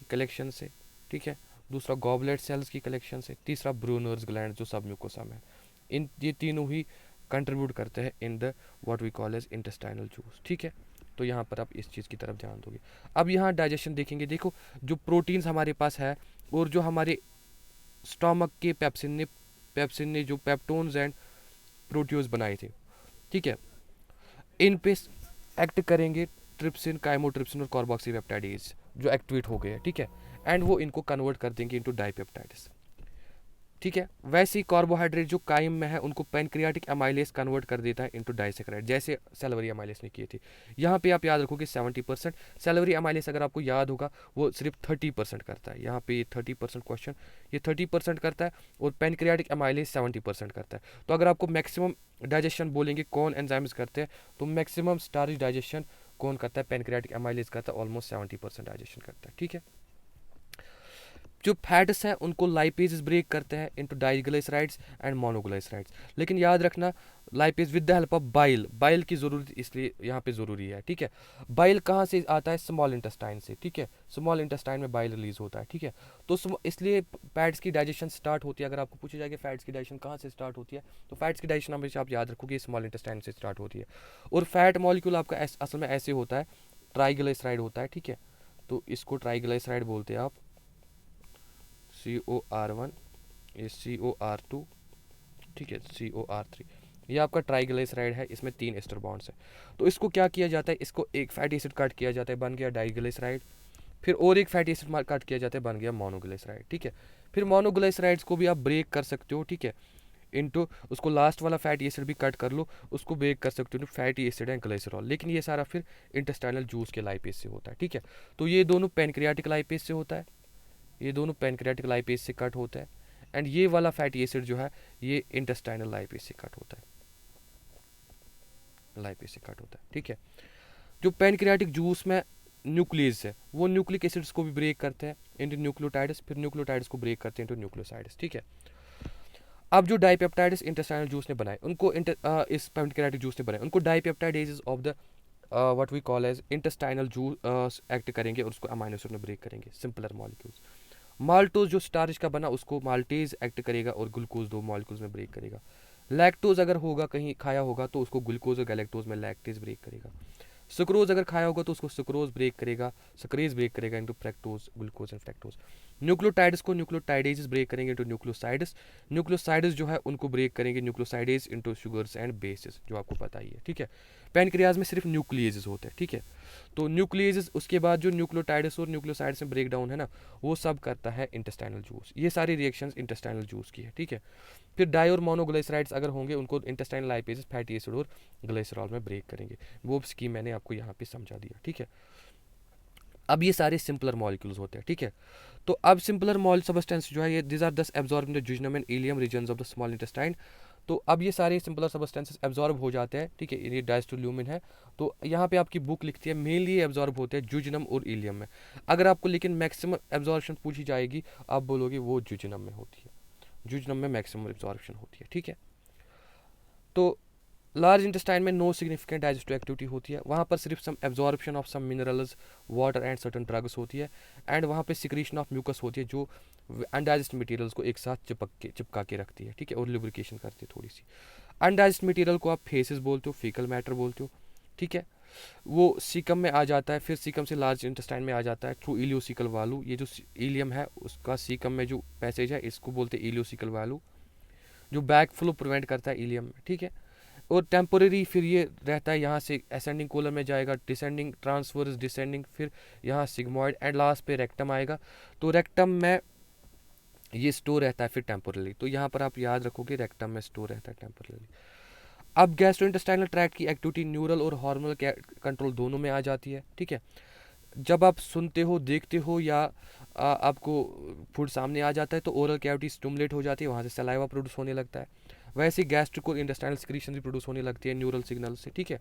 [SPEAKER 1] कलेक्शन से, ठीक है, दूसरा गॉबलेट सेल्स की कलेक्शन से, तीसरा ब्रूनर्स ग्लैंड जो सब म्यूकोसा में है। इन ये तीनों ही कंट्रीब्यूट करते हैं in the what we call as intestinal juice, ठीक है। तो यहाँ पर आप इस चीज़ की तरफ ध्यान दोगे। अब यहाँ डाइजेशन देखेंगे, देखो जो प्रोटीन्स हमारे पास है और जो हमारे स्टोमक के पेप्सिन ने जो पेप्टोन्स एंड प्रोटीओज बनाए थे, ठीक है, इन पे एक्ट करेंगे ट्रिप्सिन, काइमोट्रिप्सिन और कार्बोक्सीपेप्टाइडेज जो एक्टिवेट हो गए हैं, ठीक है, एंड वो इनको कन्वर्ट कर देंगे इनटू डाइपेप्टाइड्स, ठीक है। वैसे ही कार्बोहाइड्रेट जो काइम में है उनको पैनक्रियाटिक अमाइलेज कन्वर्ट कर देता है इनटू डाइसेक्राइड, जैसे सैलिवरी अमाइलेज ने किए थे। यहाँ पे आप याद रखोगे 70%, सैलिवरी अमाइलेज अगर आपको याद होगा वो सिर्फ 30% करता है। यहाँ पे ये 30% क्वेश्चन, ये 30% करता है, और पैनक्रियाटिक अमाइलेज 70% करता है। तो अगर आपको मैक्सिमम डाइजेशन बोलेंगे कौन एंजाइम्स करते हैं, तो मैक्सिमम स्टार्च डाइजेशन कौन करता है? पैनक्रियाटिक अमाइलेज करता है, ऑलमोस्ट 70% डाइजेशन करता है, ठीक है। जो फैट्स हैं उनको लाइपेज ब्रेक करते हैं इनटू डाइग्लिसराइड्स एंड मोनोग्लिसराइड्स। लेकिन याद रखना lipase with the help of bile, bile की ज़रूरत इसलिए यहाँ पे ज़रूरी है, ठीक है। बाइल कहाँ से आता है? स्मॉल इंटेस्टाइन से, ठीक है। स्मॉल इंटेस्टाइन में बाइल रिलीज होता है, ठीक है। तो इसलिए फैट्स की डाइजेशन स्टार्ट होती है। अगर आपको पूछा जाए कि फैट्स की डाइजेशन कहाँ से स्टार्ट होती है, तो फैट्स की डाइजेशन हमेशा आप याद रखोगे स्मॉल इंटेस्टाइन से स्टार्ट होती है। और फैट मॉलिक्यूल आपका असल में ऐसे होता है, ट्राइग्लिसराइड होता है, ठीक है। तो इसको ट्राइग्लिसराइड बोलते हैं आप, COR1, ये COR2, ठीक है, COR3, ये आपका ट्राइग्लिसराइड है, इसमें 3 एस्टर बॉन्ड्स है। तो इसको क्या किया जाता है? इसको एक फैटी एसिड कट किया जाता है, बन गया डाइग्लिसराइड। फिर और एक फैटी एसिड कट किया जाता है, बन गया मोनोग्लिसराइड, ठीक है। फिर मोनोग्लिसराइड्स को भी आप ब्रेक कर सकते हो, ठीक है, इनटू उसको लास्ट वाला फैटी एसिड भी कट कर लो, उसको ब्रेक कर सकते हो फैटी एसिड एंड ग्लिसरॉल। लेकिन ये सारा फिर इंटेस्टाइनल जूस के लाइपेज से होता है, ठीक है। तो ये दोनों पैनक्रियाटिक लाइपेज से होता है, ये दोनों पैनक्रियाटिक लाइपेज से कट होता है, एंड ये वाला फैटी एसिड जो है ये इंटेस्टाइनल लाइपेज से कट होता है, लाइपेज से कट होता है, ठीक है। जो पैनक्रियाटिक जूस में न्यूक्लियस है वो न्यूक्लिक एसिड्स को भी ब्रेक करते हैं इनटू न्यूक्लियोटाइड्स, फिर न्यूक्लियोटाइड्स को ब्रेक करते हैं इनटू न्यूक्लियोसाइड्स, ठीक है। अब जो डाइपेप्टाइड्स इंटेस्टाइनल जूस ने बनाए उनको इस पैनक्रियाटिक जूस ने बनाए उनको dipeptidase of the what we call as intestinal juice act करेंगे और उसको अमाइनो एसिड में ब्रेक करेंगे, सिंपलर मॉलिक्यूल्स। माल्टोज जो स्टार्च का बना उसको माल्टेज एक्ट करेगा और ग्लूकोज 2 मॉलिक्यूल्स में ब्रेक करेगा। लैक्टोज अगर होगा कहीं खाया होगा तो उसको ग्लूकोज और गैलेक्टोज में लैक्टेज ब्रेक करेगा। सुक्रोज अगर खाया होगा तो उसको सुक्रोज ब्रेक करेगा, सक्रेज ब्रेक करेगा into fructose, glucose and fructose. Nucleotides को न्यूक्लियोटाइडेज ब्रेक करेंगे इनटू न्यूक्लियोसाइड्स। न्यूक्लियोसाइड्स जो है उनको ब्रेक करेंगे nucleosidase into sugars and bases, जो आपको पता ही है, ठीक है। पैनक्रियाज में सिर्फ न्यूक्लियेजेस होते हैं, ठीक है। तो न्यूक्लियेजेस उसके बाद जो न्यूक्लियोटाइड्स और न्यूक्लियोसाइड्स में ब्रेक डाउन है ना, वो सब करता है इंटेस्टाइनल जूस। ये सारी रिएक्शंस इंटेस्टाइनल जूस की है, ठीक है। फिर डाई और मोनोग्लिसराइड्स अगर होंगे उनको इंटेस्टाइनल लाइपेज फैटी एसिड और ग्लिसरॉल में ब्रेक करेंगे। वो स्कीम मैंने आपको यहाँ पे समझा दिया, ठीक है। अब ये सारे सिंपलर मॉलिक्यूल्स होते हैं, ठीक है। तो अब सिंपलर मॉल सबस्टेंस जो है ये this are thus absorb in the jejunum and ileum regions of the small intestine. तो अब ये सारे सिंपलर सबस्टेंसेस एब्जॉर्ब हो जाते हैं, ठीक है। ये डायस्टोल्यूमिन है, तो यहाँ पे आपकी बुक लिखती है मेनली एब्जॉर्ब होते हैं जुजनम और इलियम में। अगर आपको लेकिन मैक्सिमम एब्जॉर्प्शन पूछी जाएगी आप बोलोगे वो जुजनम में होती है, जुजनम में मैक्सिमम एब्जॉर्प्शन होती है, ठीक है। तो लार्ज इंटेस्टाइन में नो सिग्निफिकेंट डाइजेस्टिव एक्टिविटी होती है, वहाँ पर सिर्फ some absorption of some minerals, water and certain drugs होती है, एंड वहाँ पे सिक्रीशन ऑफ म्यूकस होती है जो अनडाइजेस्ट मटेरियल्स को एक साथ चिपका के रखती है, ठीक है, और लुब्रिकेशन करती है थोड़ी सी। अनडाइजेस्ट मटेरियल को आप फेसेस बोलते हो, फीकल मैटर बोलते हो, ठीक है। वो सीकम में आ जाता है, फिर सीकम से लार्ज इंटेस्टाइन में आ जाता है थ्रू इलियोसिकल वालू। ये जो इलियम है उसका सीकम में जो पैसेज है इसको बोलते हैं इलियोसिकल वालू, जो बैक फ्लो प्रिवेंट करता है इलियम में, ठीक है। और टेम्पोरेरी फिर ये रहता है, यहाँ से असेंडिंग कोलम में जाएगा, डिसेंडिंग, ट्रांसवर्स, डिसेंडिंग, फिर यहाँ सिग्मॉइड एंड लास्ट पे रेक्टम आएगा। तो रेक्टम में ये स्टोर रहता है फिर टेम्पोरली, तो यहाँ पर आप याद रखोगे रेक्टम में स्टोर रहता है टेम्पोरली। अब गैस्ट्रोइंटेस्टाइनल ट्रैक्ट की एक्टिविटी न्यूरल और हार्मोनल कंट्रोल दोनों में आ जाती है, ठीक है। जब आप सुनते हो, देखते हो या आपको फूड सामने आ जाता है तो ओरल कैविटी स्टिमुलेट हो जाती है, वहाँ से सलाइवा प्रोड्यूस होने लगता है। वैसे गैस्ट्रिक और इंटेस्टाइनल सिक्रीशन भी प्रोड्यूस होने लगती है न्यूरल सिग्नल से, ठीक है।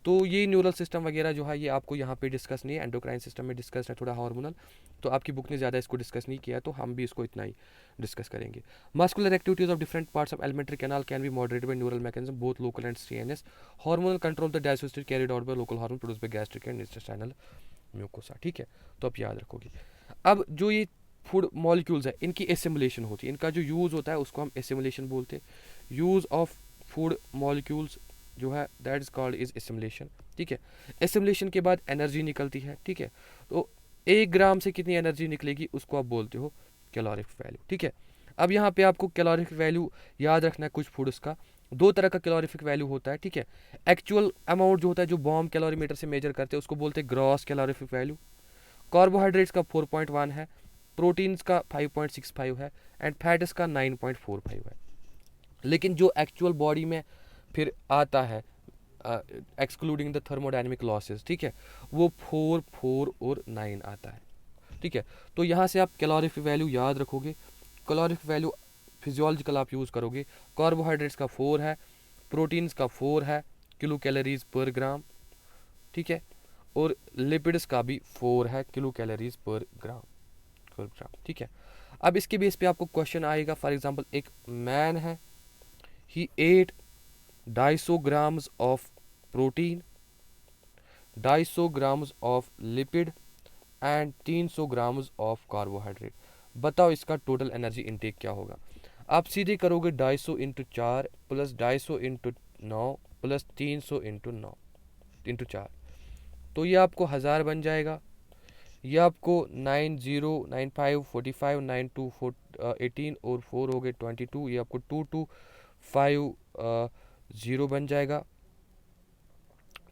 [SPEAKER 1] तो ये न्यूरल सिस्टम वगैरह जो है ये आपको यहाँ पे डिस्कस नहीं है, एंडोक्राइन सिस्टम में डिस्कस है, थोड़ा हार्मोनल। तो आपकी बुक ने ज़्यादा इसको डिस्कस नहीं किया, तो हम भी इसको इतना ही डिस्कस करेंगे। Muscular activities of different parts of alimentary canal can be moderated by neural mechanism both local and CNS. Hormonal control the digestive carried out by local hormone produce by gastric and intestinal mucosa, ठीक है। तो आप याद रखोगे। अब जो ये food molecules है इनकी एसिमुलेशन होती है, इनका जो यूज़ होता है उसको हम एसिमुलेशन बोलते हैं। यूज़ ऑफ फूड मॉलिक्यूल्स जो है that is called is assimilation, ठीक है। एसिमुलेशन के बाद एनर्जी निकलती है, ठीक है। तो 1 ग्राम से कितनी एनर्जी निकलेगी उसको आप बोलते हो कैलोरिक वैल्यू, ठीक है। अब यहाँ पे आपको कैलोरिक वैल्यू याद रखना है कुछ फूड्स का। 2 तरह का कैलोरिफिक वैल्यू होता है, ठीक है। एक्चुअल अमाउंट जो होता है जो बॉम्ब कैलोरीमीटर से मेजर करते हैं उसको बोलते हैं ग्रॉस कैलोरिफिक वैल्यू। कार्बोहाइड्रेट्स का 4.1 है, प्रोटीन्स का 5.65 है एंड फैट्स का 9.45 है। लेकिन जो एक्चुअल बॉडी में फिर आता है एक्सक्लूडिंग द थर्मोडायनेमिक लॉसेस, ठीक है, वो 4, 4 और 9 आता है, ठीक है। तो यहाँ से आप कैलोरिफिक वैल्यू याद रखोगे। कैलोरिफिक वैल्यू फिजियोलॉजिकल आप यूज़ करोगे। कार्बोहाइड्रेट्स का 4 है, प्रोटीन्स का 4 है किलो कैलोरीज पर ग्राम, ठीक है। और लिपिड्स का भी 4 है किलो कैलोरीज पर ग्राम, ठीक है। अब इसके बेस पे आपको क्वेश्चन आएगा, फॉर एग्जांपल एक मैन है, he ate 250 grams of protein, 250 grams of lipid and 300 grams of carbohydrate. बताओ इसका टोटल एनर्जी इनटेक क्या होगा। आप सीधे करोगे 250 into 4 plus 250 into 9 plus 300 into 9 into 4, तो ये आपको 1000 बन जाएगा। ये आपको 9095 45 92 18 और 4 हो गए 22, ये आपको 2250 बन जाएगा,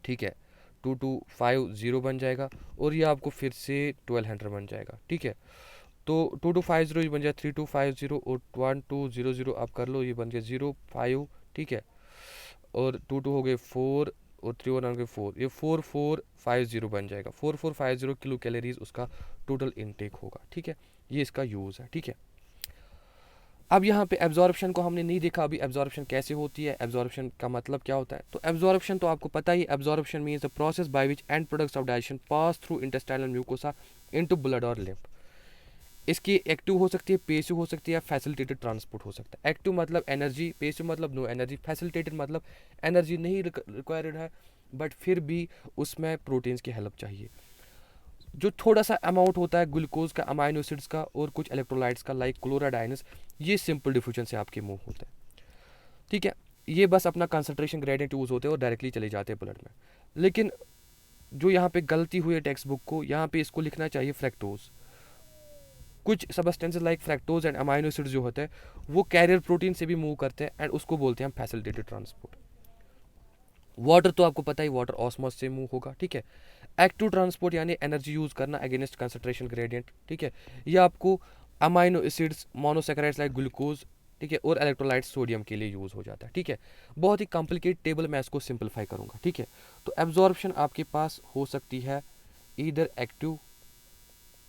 [SPEAKER 1] ठीक है। 2250 बन जाएगा और ये आपको फिर से 1200 बन जाएगा, ठीक है। तो 2250 बन जाए 3250 और 1200 आप कर लो, ये बन गया 05, ठीक है। और 22 हो गए 4 और 3 हो गए 4, ये 4450 बन जाएगा। 4450 किलो कैलोरीज उसका टोटल इनटेक होगा, ठीक है। ये इसका यूज़ है, ठीक है। अब यहाँ पे एब्जॉर्प्शन को हमने नहीं देखा अभी, एब्जॉर्प्शन कैसे होती है, एब्जॉर्प्शन का मतलब क्या होता है। तो एब्जॉर्प्शन तो आपको पता ही, absorption means the process by which end products of digestion pass through intestinal mucosa into blood और लिम्फ। इसकी एक्टिव हो सकती है, पेसिव हो सकती है, फैसिलिटेटेड ट्रांसपोर्ट हो सकता है। एक्टिव मतलब एनर्जी, पेसिव मतलब नो एनर्जी, फैसिलिटेटेड मतलब एनर्जी नहीं रिक्वायर्ड है बट फिर भी उसमें प्रोटीन्स की हेल्प चाहिए। जो थोड़ा सा अमाउंट होता है ग्लूकोज का, अमाइनो एसिड्स का और कुछ इलेक्ट्रोलाइट्स का लाइक क्लोराइड आयंस, ये सिंपल डिफ्यूजन से आपके मुंह होता है, ठीक है। ये बस अपना कंसंट्रेशन ग्रेडियंट यूज होते हैं और डायरेक्टली चले जाते हैं ब्लड में। लेकिन जो यहाँ पे गलती हुई है टेक्स्ट बुक को, यहाँ पे इसको लिखना चाहिए फ्रैक्टोज। कुछ substances like fructose and amino acids जो होते हैं वो कैरियर प्रोटीन से भी मूव करते हैं एंड उसको बोलते हैं हम फैसिलिटेटेड ट्रांसपोर्ट। वाटर तो आपको पता ही, वाटर ऑस्मोस से मूव होगा, ठीक है। एक्टिव ट्रांसपोर्ट यानी एनर्जी यूज करना अगेंस्ट कंसंट्रेशन ग्रेडियंट, ठीक है। ये आपको amino acids, monosaccharides like glucose, ठीक है, और इलेक्ट्रोलाइट्स सोडियम के लिए यूज हो जाता है, ठीक है। बहुत ही कॉम्प्लिकेट टेबल, मैं इसको सिंपलीफाई करूंगा, ठीक है। तो एब्जॉर्प्शन आपके पास हो सकती है इधर एक्टिव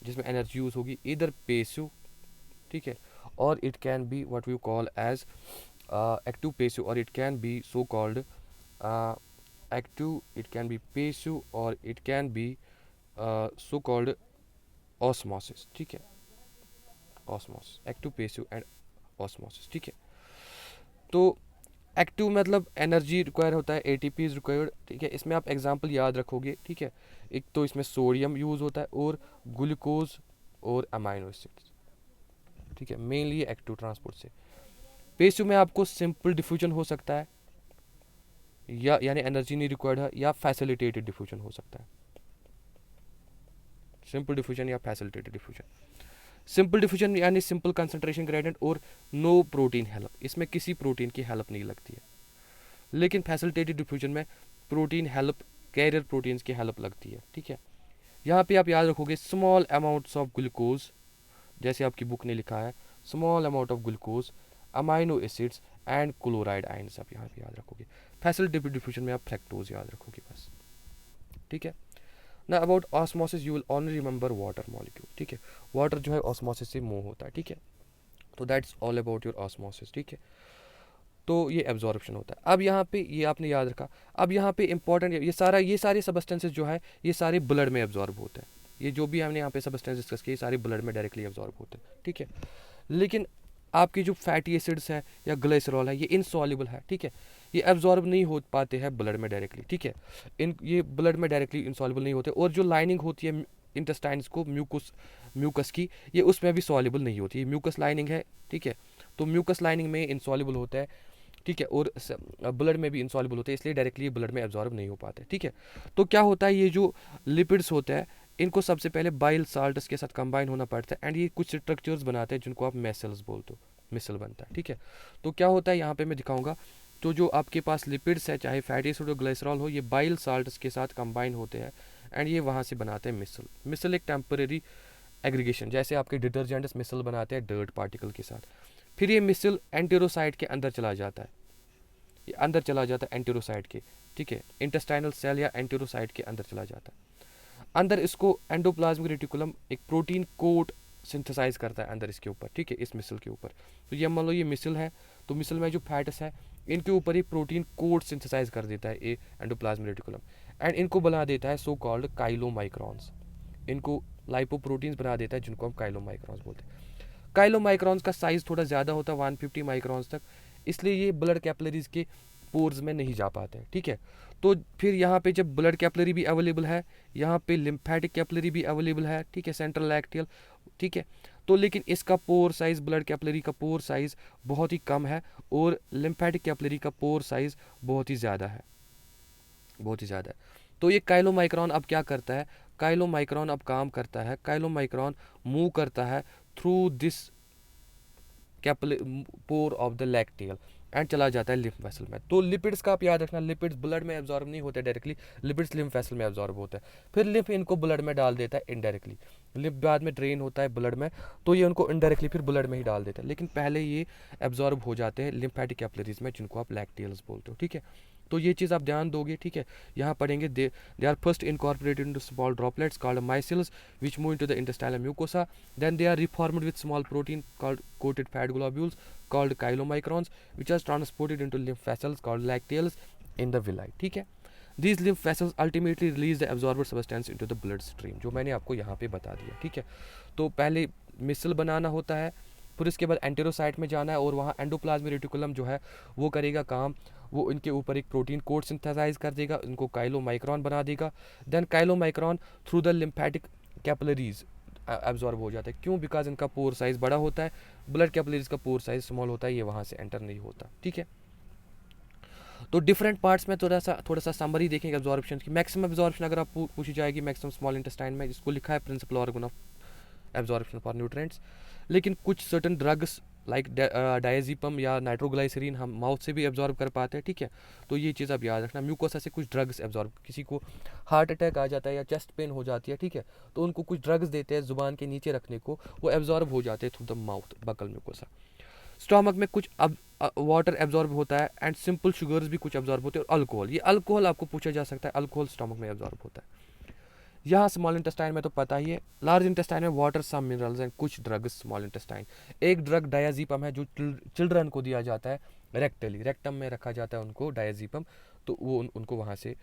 [SPEAKER 1] जिसमें एनर्जी यूज होगी, इधर पेसिव, ठीक है, और it can be what we call as active passive, और it can be so called active, it can be passive or it can be so called osmosis, ठीक है। osmosis, active passive and osmosis, ठीक है। तो active मतलब energy require होता है, ATP is required, ठीक है। इसमें आप एग्जांपल याद रखोगे, ठीक है। एक तो इसमें सोडियम यूज होता है और ग्लूकोज और अमाइनो एसिड्स, ठीक है, मेनली एक्टिव ट्रांसपोर्ट से। पेसिव में आपको सिंपल डिफ्यूजन हो सकता है या यानी एनर्जी नहीं रिक्वायर्ड है, या फैसिलिटेटेड डिफ्यूजन हो सकता है, सिंपल डिफ्यूजन या फैसिलिटेटेड डिफ्यूजन। सिंपल डिफ्यूजन यानी सिंपल कंसंट्रेशन ग्रेडियंट और नो प्रोटीन हेल्प, इसमें किसी प्रोटीन की हेल्प नहीं लगती है। लेकिन फैसिलिटेटेड डिफ्यूजन में प्रोटीन हेल्प, कैरियर प्रोटीन्स की हेल्प लगती है, ठीक है। यहाँ पे आप याद रखोगे स्मॉल अमाउंट्स ऑफ ग्लूकोज, जैसे आपकी बुक ने लिखा है small amount of glucose, amino acids and chloride ions, आप यहाँ पे याद रखोगे। फैसिलिटी डिफ्यूजन में आप फ्रैक्टोज याद रखोगे बस, ठीक है ना। About osmosis you will only remember water molecule, ठीक है। वाटर जो है ऑस्मोसिस से मूव होता है, ठीक है। तो that's all about your osmosis, ठीक है। तो ये एब्जॉर्प्शन होता है। अब यहाँ पे ये आपने याद रखा। अब यहाँ पे इंपॉर्टेंट, ये सारे सबस्टेंसेस जो है ये सारे ब्लड में एब्जॉर्ब होते हैं। ये जो भी हमने यहाँ पे सबस्टेंस डिस्कस किए सारे ब्लड में डायरेक्टली एब्जॉर्ब होते हैं, ठीक है। लेकिन आपकी जो फैटी एसिड्स है या ग्लिसरॉल है ये इनसॉल्युबल है, ठीक है। ये एब्जॉर्ब नहीं हो पाते हैं ब्लड में डायरेक्टली, ठीक है। ये ब्लड में डायरेक्टली इनसॉल्युबल नहीं होते। और जो लाइनिंग होती है इंटेस्टाइन्स को म्यूकस की, ये उसमें भी सॉल्युबल नहीं होती। ये म्यूकस लाइनिंग है, ठीक है। तो म्यूकस लाइनिंग में इनसॉल्युबल होता है, ठीक है। और ब्लड में भी इनसॉल्युबल होते हैं, इसलिए डायरेक्टली ब्लड में एब्जॉर्ब नहीं हो पाते, ठीक है। तो क्या होता है, ये जो लिपिड्स होते हैं इनको सबसे पहले बाइल साल्ट्स के साथ कंबाइन होना पड़ता है एंड ये कुछ स्ट्रक्चर्स बनाते हैं जिनको आप मेसल्स बोलते हो, मिसल बनता है, ठीक है। तो क्या होता है यहाँ पे मैं दिखाऊंगा, तो जो आपके पास लिपिड्स है चाहे फैटी एसिड हो ग्लिसरॉल हो, ये बाइल साल्ट्स के साथ कंबाइन होते हैं एंड ये वहाँ से बनाते हैं मिसल। मिसल एक टेम्परेरी एग्रीगेशन, जैसे आपके डिटर्जेंट्स मिसल बनाते हैं डर्ट पार्टिकल के साथ। फिर ये मिसल एंटेरोसाइट के अंदर चला जाता है, ये अंदर चला जाता है एंटेरोसाइट के, ठीक है। इंटेस्टाइनल सेल या एंटेरोसाइट के अंदर चला जाता है। अंदर इसको एंडोप्लाज्मिक रेटिकुलम एक प्रोटीन कोट सिंथेसाइज करता है अंदर इसके ऊपर, ठीक है, इस मिसल के ऊपर। तो ये मान लो ये मिसल है, तो मिसल में जो फैट्स है इनके ऊपर ही प्रोटीन कोट सिंथेसाइज कर देता है ये एंडोप्लाज्मिक रेटिकुलम एंड इनको बना देता है सो कॉल्ड काइलोमाइक्रॉन्स। इनको लाइपोप्रोटीन्स बना देता है जिनको हम काइलोमाइक्रॉन्स बोलते हैं। काइलोमाइक्रॉन्स का साइज थोड़ा ज़्यादा होता है 150 माइक्रॉन्स तक, इसलिए ये ब्लड कैपिलरीज के पोर्स में नहीं जा पाते हैं, ठीक है। तो फिर यहाँ पे जब ब्लड कैपिलरी भी अवेलेबल है, यहाँ पे लिम्फेटिक कैपिलरी भी अवेलेबल है, ठीक है, सेंट्रल लैक्टियल, ठीक है। तो लेकिन इसका पोर साइज, ब्लड कैपिलरी का पोर साइज बहुत ही कम है और लिम्फेटिक कैपिलरी का पोर साइज बहुत ही ज़्यादा है, बहुत ही ज़्यादा है। तो ये काइलोमाइक्रॉन अब क्या करता है, काइलोमाइक्रॉन अब काम करता है, काइलोमाइक्रॉन मूव करता है through this pore of the lacteal and चला जाता है लिम्फ वेसल में। तो लिपिड्स का आप याद रखना, लिपिड्स ब्लड में एब्जॉर्ब नहीं होते डायरेक्टली, लिपिड्स लिम्फ वेसल में एब्जॉर्ब होता है। फिर लिम्फ इनको ब्लड में डाल देता है इनडायरेक्टली, लिम्फ बाद में ड्रेन होता है ब्लड में, तो ये उनको इनडायरेक्टली फिर ब्लड में ही डाल देता है, लेकिन पहले ये एब्जॉर्ब हो जाते हैं लिम्फेटिक कैपिलरीज में जिनको आप लैक्टियल्स बोलते हो, ठीक है। तो ये चीज़ आप ध्यान दोगे, ठीक है। यहाँ पढ़ेंगे they are first incorporated into small droplets called micelles which move into the intestinal mucosa, then they are reformed with small protein called coated fat globules called chylomicrons which are transported into lymph vessels called lacteals in the villi, ठीक है। These lymph vessels ultimately release the absorbed substance into the blood stream, जो मैंने आपको यहाँ पे बता दिया, ठीक है। तो पहले मिसल बनाना होता है, फिर इसके बाद एंटेरोसाइट में जाना है और वहाँ एंडोप्लाज्मिक रेटिकुलम जो है वो करेगा काम, वो इनके ऊपर एक प्रोटीन कोट सिंथेसाइज कर देगा, इनको काइलोमाइक्रॉन बना देगा। Then chylomicron through the lymphatic capillaries absorb हो जाता है। क्यों? बिकॉज इनका पोर साइज बड़ा होता है, ब्लड कैपिलरीज का पोर साइज स्मॉल होता है, ये वहाँ से एंटर नहीं होता, ठीक है। तो डिफरेंट पार्ट्स में थोड़ा सा समरी देखेंगे एब्जॉर्प्शन की। मैक्सिमम एब्जॉर्प्शन अगर आप पूछी जाएगी मैक्सिमम स्मॉल इंटेस्टाइन में, जिसको लिखा है principal organ of absorption for nutrients. लेकिन कुछ सर्टन ड्रग्स लाइक डायजीपम या नाइट्रोग्लाइसरीन हम माउथ से भी एब्जॉर्ब कर पाते हैं, ठीक है। तो ये चीज़ आप याद रखना। म्यूकोसा से कुछ ड्रग्स एब्जॉर्ब, किसी को हार्ट अटैक आ जाता है या चेस्ट पेन हो जाती है, ठीक है, तो उनको कुछ ड्रग्स देते हैं ज़ुबान के नीचे रखने को, वो एब्जॉर्ब हो जाते हैं through the mouth, buccal mucosa. Stomach में कुछ अब वाटर एब्जॉर्ब होता है एंड सिंपल शुगर्स भी कुछ एब्जॉर्ब होते हैं, और अल्कोहल, ये अल्कोहल आपको पूछा जा सकता है, अल्कोहल स्टमक में एब्जॉर्ब होता है। यहाँ स्मॉल इंटेस्टाइन में तो पता ही है। लार्ज इंटेस्टाइन में वाटर, सम मिनरल्स एंड कुछ ड्रग्स स्मॉल इंटेस्टाइन। एक ड्रग डायजीपम है जो चिल्ड्रन को दिया जाता है रेक्टली, रेक्टम में रखा जाता है उनको डायजीपम, तो वो उनको वहाँ से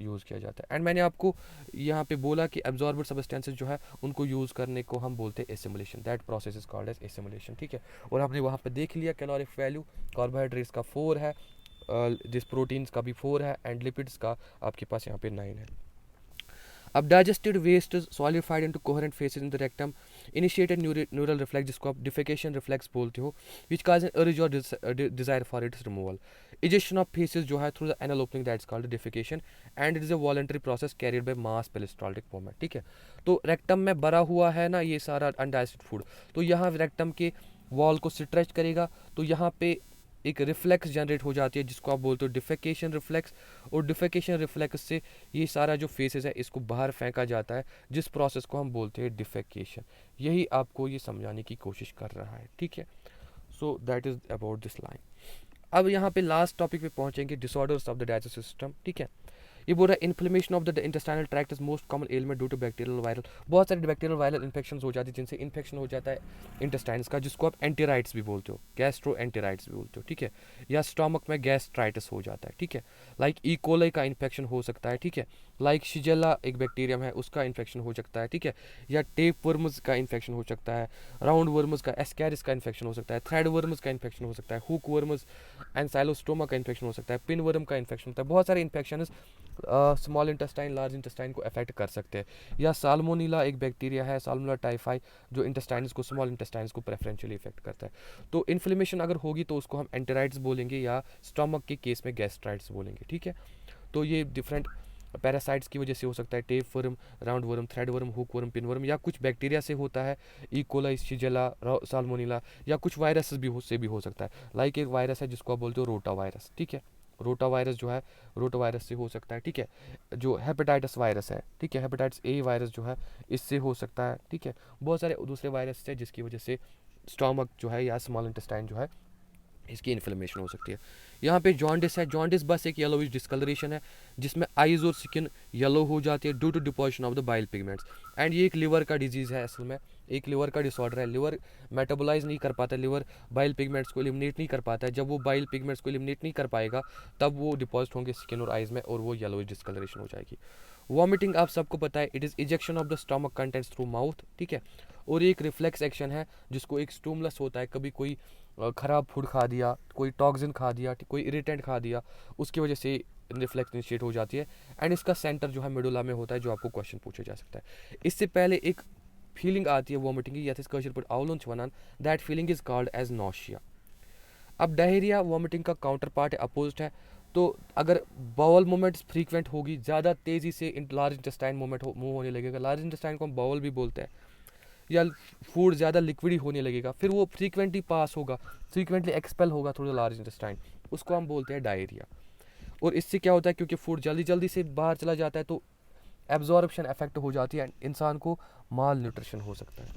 [SPEAKER 1] यूज़ किया जाता है। एंड मैंने आपको यहाँ पे बोला कि एब्जॉर्बड सब्सटेंसेस जो है उनको यूज़ करने को हम बोलते हैं assimilation, that process is called as assimilation, ठीक है। और आपने वहाँ पे देख लिया कैलोरिक वैल्यू, कार्बोहाइड्रेट्स का 4 है, जिस प्रोटीन्स का भी 4 है एंड लिपिड्स का आपके पास यहाँ पे 9 है। अब digested waste solidified into coherent faeces in the rectum, initiated neural reflex जिसको आप डिफेकेशन रिफ्लेक्स बोलते हो, विच काज एन अर्ज और desire for its removal. Ejection of faces जो है through the anal opening, that's called defecation and it is a voluntary process carried by mass peristaltic movement, ठीक है। तो रेक्टम में भरा हुआ है ना ये सारा अनडाइजेस्टेड फूड, तो यहाँ रेक्टम के वॉल को स्ट्रेच करेगा, तो यहाँ पे एक रिफ्लेक्स जनरेट हो जाती है जिसको आप बोलते हो डिफेकेशन रिफ्लेक्स, और डिफेकेशन रिफ्लेक्स से ये सारा जो फेसेस है इसको बाहर फेंका जाता है, जिस प्रोसेस को हम बोलते हैं डिफेकेशन। यही आपको ये समझाने की कोशिश कर रहा है, ठीक है। So that is about this line. अब यहाँ पे लास्ट टॉपिक पे पहुँचेंगे, disorders of the digestive system. ठीक है, ये बोल रहा है inflammation of the intestinal tract is most common ailment due to bacterial viral. बहुत सारे बैक्टीरियल वायरल इन्फेक्शन हो जाती है जिनसे इन्फेक्शन हो जाता है इंटेस्टाइन्स का, जिसको आप एंटीराइट्स भी बोलते हो, गैस्ट्रो एंटीराइट्स भी बोलते हो। ठीक है, या स्टमक में गैस्ट्राइटिस हो जाता है। ठीक है, लाइक ई कोलाई का इन्फेक्शन हो सकता है। ठीक है, लाइक शिजेला एक बैक्टीरियम है, उसका इन्फेक्शन हो सकता है। ठीक है, या टेप वर्म्स का इन्फेक्शन हो सकता है, राउंड वर्म्स का, एस्कैरिस का इन्फेक्शन हो सकता है, थ्रेड वर्म्स का इन्फेक्शन हो सकता है, हुक वर्म्स एंसाइलोस्टोमा का इन्फेक्शन हो सकता है, पिन वर्म का इन्फेक्शन होता है। बहुत सारे infection small intestine, large intestine को अफेक्ट कर सकते हैं। या साल्मोनीला एक बैक्टीरिया है, साल्मोनेला टाइफाई, जो इंटेस्टाइन्स को, स्मॉल इंटेस्टाइन्स को प्रेफरेंशियली इफेक्ट करता है। तो इन्फ्लेमेशन अगर होगी तो उसको हम एंटेराइट्स बोलेंगे, या स्टमक के केस में गैस्ट्राइट्स बोलेंगे। ठीक है, तो ये डिफरेंट पैरासाइट्स की वजह से हो सकता है, tape worm, round worm, thread worm, hook worm, pin worm, या कुछ बैक्टीरिया से होता है, ई कोलाई, शिजेला, साल्मोनीला, या कुछ वायरस भी हो सकता है। लाइक एक वायरस है जिसको आप बोलते हो रोटा वायरस। ठीक है, रोटा वायरस जो है, रोटा वायरस से हो सकता है। ठीक है, जो हेपेटाइटिस वायरस है, ठीक है, हेपेटाइटिस ए वायरस जो है, इससे हो सकता है। ठीक है, बहुत सारे दूसरे वायरस है जिसकी वजह से स्टमक जो है या स्मॉल इंटेस्टाइन जो है, इसकी इन्फ्लेमेशन हो सकती है। यहाँ पे जॉन्डिस है। जॉन्डिस बस एक येलोविश डिस्कलरेशन है जिसमें आइज और स्किन येलो हो जाती है due to deposition of the bile pigments. And ये एक लिवर का डिजीज़ है, असल में एक लिवर का डिसऑर्डर है। लिवर मेटाबोलाइज नहीं कर पाता, लिवर बाइल पिगमेंट्स को एलिमिनेट नहीं कर पाता है। जब वो बाइल पिगमेंट्स को एलिमिनेट नहीं कर पाएगा तब वो डिपॉजिट होंगे स्किन और आइज में, और वो येलोविश डिस्कलरेशन हो जाएगी। वॉमिटिंग आप सबको पता है, it is ejection of the stomach contents through mouth. ठीक है, और एक रिफ्लेक्स एक्शन है जिसको एक स्टूमलस होता है, कभी कोई ख़राब फूड खा दिया, कोई टॉक्सिन खा दिया, कोई इरिटेंट खा दिया, उसकी वजह से रिफ्लेक्स इनिशिएट हो जाती है। एंड इसका सेंटर जो है मिडुला में होता है, जो आपको क्वेश्चन पूछा जा सकता है। इससे पहले एक फीलिंग आती है वॉमिटिंग की, that feeling is called as nausea. अब डायरिया वॉमिटिंग का काउंटर पार्ट है, अपोजिट है। तो अगर बाउल मूवमेंट्स फ्रीक्वेंट होगी, ज़्यादा तेज़ी से लार्ज इंटेस्टाइन मूवमेंट मूव होने लगेगा, लार्ज इंटेस्टाइन को हम बाउल भी बोलते हैं, या फूड ज़्यादा लिक्विडी होने लगेगा, फिर वो फ्रीक्वेंटली पास होगा, फ्रीक्वेंटली एक्सपेल होगा थ्रू द लार्ज इंटेस्टाइन, उसको हम बोलते हैं डायरिया। और इससे क्या होता है, क्योंकि फूड जल्दी जल्दी से बाहर चला जाता है तो एब्जॉर्प्शन इफेक्ट हो जाती है, इंसान को माल न्यूट्रिशन हो सकता है।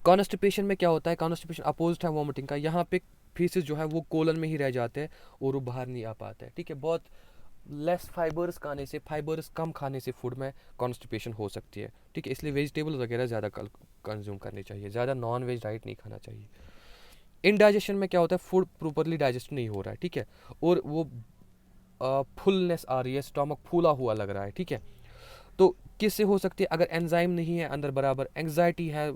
[SPEAKER 1] कॉन्स्टिपेशन में क्या होता है, कॉन्स्टिपेशन अपोजिट है वॉमिटिंग का। यहाँ पे फीसेस जो है वो कोलन में ही रह जाते हैं और वो बाहर नहीं आ पाते हैं। ठीक है, बहुत लेस फाइबर्स खाने से, फाइबर्स कम खाने से फूड में कॉन्स्टिपेशन हो सकती है। ठीक है, इसलिए वेजिटेबल वगैरह ज़्यादा कंज्यूम करनी चाहिए, ज़्यादा नॉन वेज डाइट नहीं खाना चाहिए। इनडाइजेशन में क्या होता है, फूड प्रॉपरली डाइजेस्ट नहीं हो रहा है। ठीक है, और वो फुलनेस आ रही है, स्टमक फूला हुआ लग रहा है। ठीक है, तो किससे हो सकती है, अगर एंजाइम नहीं है अंदर बराबर, एंग्जाइटी है,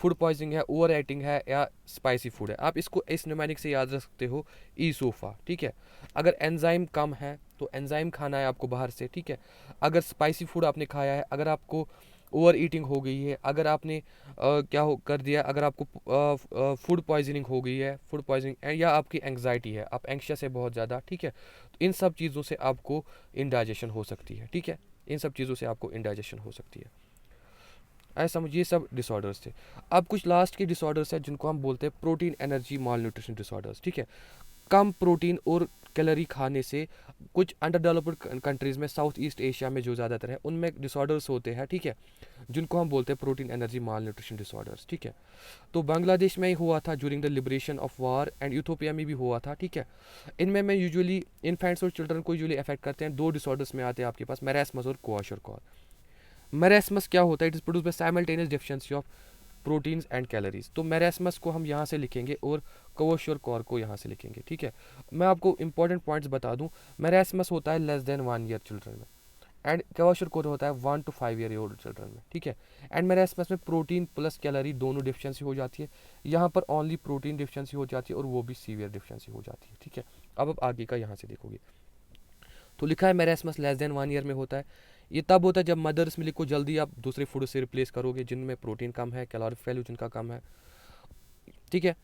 [SPEAKER 1] फूड पॉइजनिंग है, ओवर ईटिंग है, या स्पाइसी फूड है। आप इसको इस न्यूमेरिक से याद रख सकते हो, ई सोफा। ठीक है, अगर एंजाइम कम है तो एंजाइम खाना है आपको बाहर से। ठीक है, अगर स्पाइसी फूड आपने खाया है, अगर आपको ओवर ईटिंग हो गई है, अगर आपने क्या हो कर दिया, अगर आपको फूड पॉइजनिंग हो गई है, फूड पॉइजनिंग, या आपकी एंग्जाइटी है, आप एंक्शियस है बहुत ज़्यादा। ठीक है, तो इन सब चीज़ों से आपको इंडाइजेशन हो सकती है। ठीक है, इन सब चीज़ों से आपको इंडाइजेशन हो सकती है। ऐसा समझिए, ये सब डिसऑर्डर्स थे। अब कुछ लास्ट के डिसऑर्डर्स हैं जिनको हम बोलते हैं प्रोटीन एनर्जी माल न्यूट्रिशन डिसऑर्डर्स। ठीक है, कम प्रोटीन और कैलोरी खाने से कुछ अंडर डेवलप्ड कंट्रीज़ में, साउथ ईस्ट एशिया में जो ज़्यादातर है, उनमें डिसऑर्डर्स होते हैं। ठीक है, जिनको हम बोलते हैं प्रोटीन एनर्जी माल न्यूट्रिशन डिसऑर्डर्स। ठीक है, तो बांग्लादेश में ही हुआ था during the liberation of war, and Ethiopia में भी हुआ था। ठीक है, इनमें मैं यूजुअली इन्फेंट्स और चिल्ड्रन को यूजुअली अफेक्ट करते हैं। दो डिसऑर्डर्स में आते हैं आपके पास, मेरेस्मस और क्वाशरकॉर। मेरेस्मस क्या होता है, it is produce by simultaneous deficiency of proteins and calories. तो मेरेस्मस को हम यहाँ से लिखेंगे और क्वाशरकॉर को यहाँ से लिखेंगे। ठीक है, मैं आपको इंपॉर्टेंट पॉइंट्स बता दूँ। मेरेस्मस होता है लेस देन 1 ईयर चिल्ड्रन में, एंड क्वाशरकॉर होता है 1 to 5 ईयर ओल्ड चिल्ड्रन में। ठीक है, एंड मेरेस्मस में प्रोटीन प्लस कैलोरी दोनों डिफिशिएंसी हो जाती है। यहाँ पर ओनली प्रोटीन डिफिशिएंसी हो जाती है, और वो भी सीवियर डिफिशिएंसी हो जाती है। ठीक है, अब आप आगे का यहाँ से देखोगे तो लिखा है मेरेस्मस लेस देन 1 ईयर में होता है। ये तब होता है जब मदर्स मिल्क को जल्दी आप दूसरे फूड से रिप्लेस करोगे जिनमें प्रोटीन कम है, कैलोरी वैल्यू जिनका कम है। ठीक है,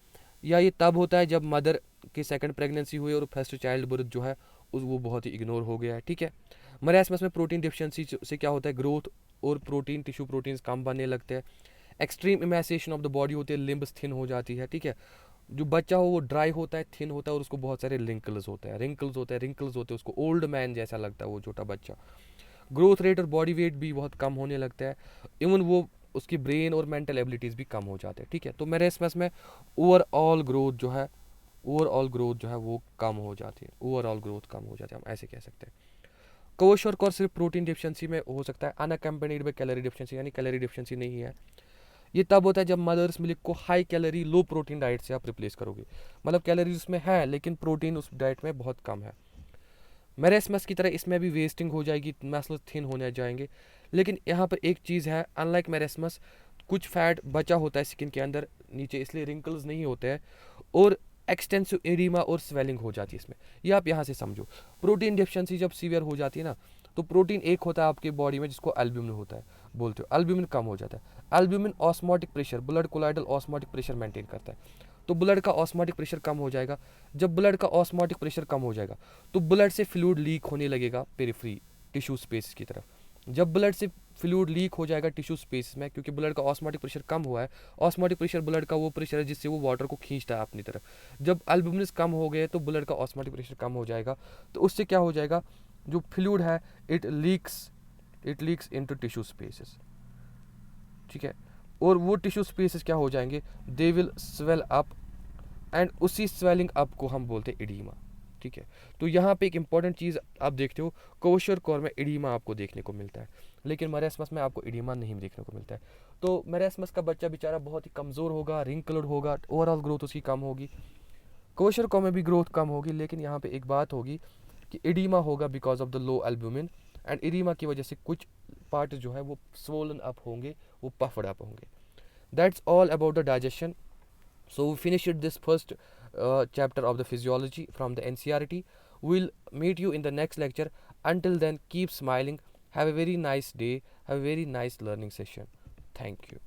[SPEAKER 1] या ये तब होता है जब मदर की सेकंड प्रेगनेंसी हुई और फर्स्ट चाइल्ड बर्थ जो है वो बहुत ही इग्नोर हो गया है। ठीक है, मरेस्मस में प्रोटीन डिफिशिएंसी से क्या होता है, ग्रोथ और प्रोटीन टिश्यू प्रोटीन्स कम बनने लगते हैं। Extreme emaciation of the body होती है, लिम्ब्स थिन हो जाती है। ठीक है, जो बच्चा हो वो ड्राई होता है, थिन होता है, और उसको बहुत सारे रिंकल्स होते हैं, रिंकल्स होते हैं, उसको ओल्ड मैन जैसा लगता है वो छोटा बच्चा। ग्रोथ रेट और बॉडी वेट भी बहुत कम होने लगता है, इवन वो उसकी ब्रेन और मेंटल एबिलिटीज़ भी कम हो जाते हैं। ठीक है, तो मेरे इसमें ओवरऑल ग्रोथ जो है ओवरऑल ग्रोथ जो है वो कम हो जाती है, ओवरऑल ग्रोथ कम हो जाती है, हम ऐसे कह सकते हैं। क्वेश्चन और सिर्फ प्रोटीन डिफिशियंसी में हो सकता है, अनअकम्पनीड बाय कैलोरी डिफिशियंसी, यानी कैलोरी डिफिशियंसी नहीं है। ये तब होता है जब मदर्स मिल्क को हाई कैलोरी लो प्रोटीन डाइट से आप रिप्लेस करोगे, मतलब कैलोरीज उसमें है लेकिन प्रोटीन उस डाइट में बहुत कम है। मेरेस्मस की तरह इसमें भी वेस्टिंग हो जाएगी, मसल थिन होने जाएंगे। लेकिन यहाँ पर एक चीज़ है, अनलाइक मेरेस्मस कुछ फैट बचा होता है स्किन के अंदर नीचे, इसलिए रिंकल्स नहीं होते हैं और एक्सटेंसिव एडिमा और स्वेलिंग हो जाती है इसमें। ये आप यहाँ से समझो। प्रोटीन डिफिशियंसी जब सीवियर हो जाती है ना, तो प्रोटीन एक होता है आपकी बॉडी में जिसको एल्ब्यूमिन होता है बोलते हो, एल्ब्यूमिन कम हो जाता है। Albumin osmotic pressure, blood colloidal osmotic pressure maintain करता है, तो ब्लड का ऑस्मोटिक प्रेशर कम हो जाएगा। जब ब्लड का ऑस्मोटिक प्रेशर कम हो जाएगा तो ब्लड से फ्लूइड लीक होने लगेगा पेरिफेरी टिश्यू स्पेस की तरफ। जब ब्लड से फ्लूइड लीक हो जाएगा टिश्यू स्पेस में, क्योंकि ब्लड का ऑस्मोटिक प्रेशर कम हुआ है, ऑस्मोटिक प्रेशर ब्लड का वो प्रेशर है जिससे वो वाटर को खींचता है अपनी तरफ। जब एल्ब्यूमिन कम हो गए तो ब्लड का ऑस्मोटिक प्रेशर कम हो जाएगा, तो उससे क्या हो जाएगा, जो फ्लूइड है it leaks into tissue spaces, ठीक है। और वो टिश्यू स्पेसेस क्या हो जाएंगे, they will swell up, and उसी स्वेलिंग अप को हम बोलते हैं एडीमा, ठीक है। तो यहाँ पे एक इंपॉर्टेंट चीज़ आप देखते हो, कोशर में एडीमा आपको देखने को मिलता है, लेकिन मरेस्मस में आपको एडीमा नहीं देखने को मिलता है। तो मरेस्मस का बच्चा बेचारा बहुत ही कमज़ोर होगा, रिंकल्ड होगा, ओवरऑल ग्रोथ उसकी कम होगी। कोशर में भी ग्रोथ कम होगी, लेकिन यहाँ पे एक बात होगी कि एडीमा होगा because of the low albumin, and oedema की वजह से कुछ पार्ट जो है वो स्वोलन अप होंगे, वो पफड अप होंगे। That's all about the digestion. So we finished this first chapter of the physiology from the NCERT. We'll meet you in the next lecture. Until then, keep smiling. Have a very nice day. Have a very nice learning session. Thank you.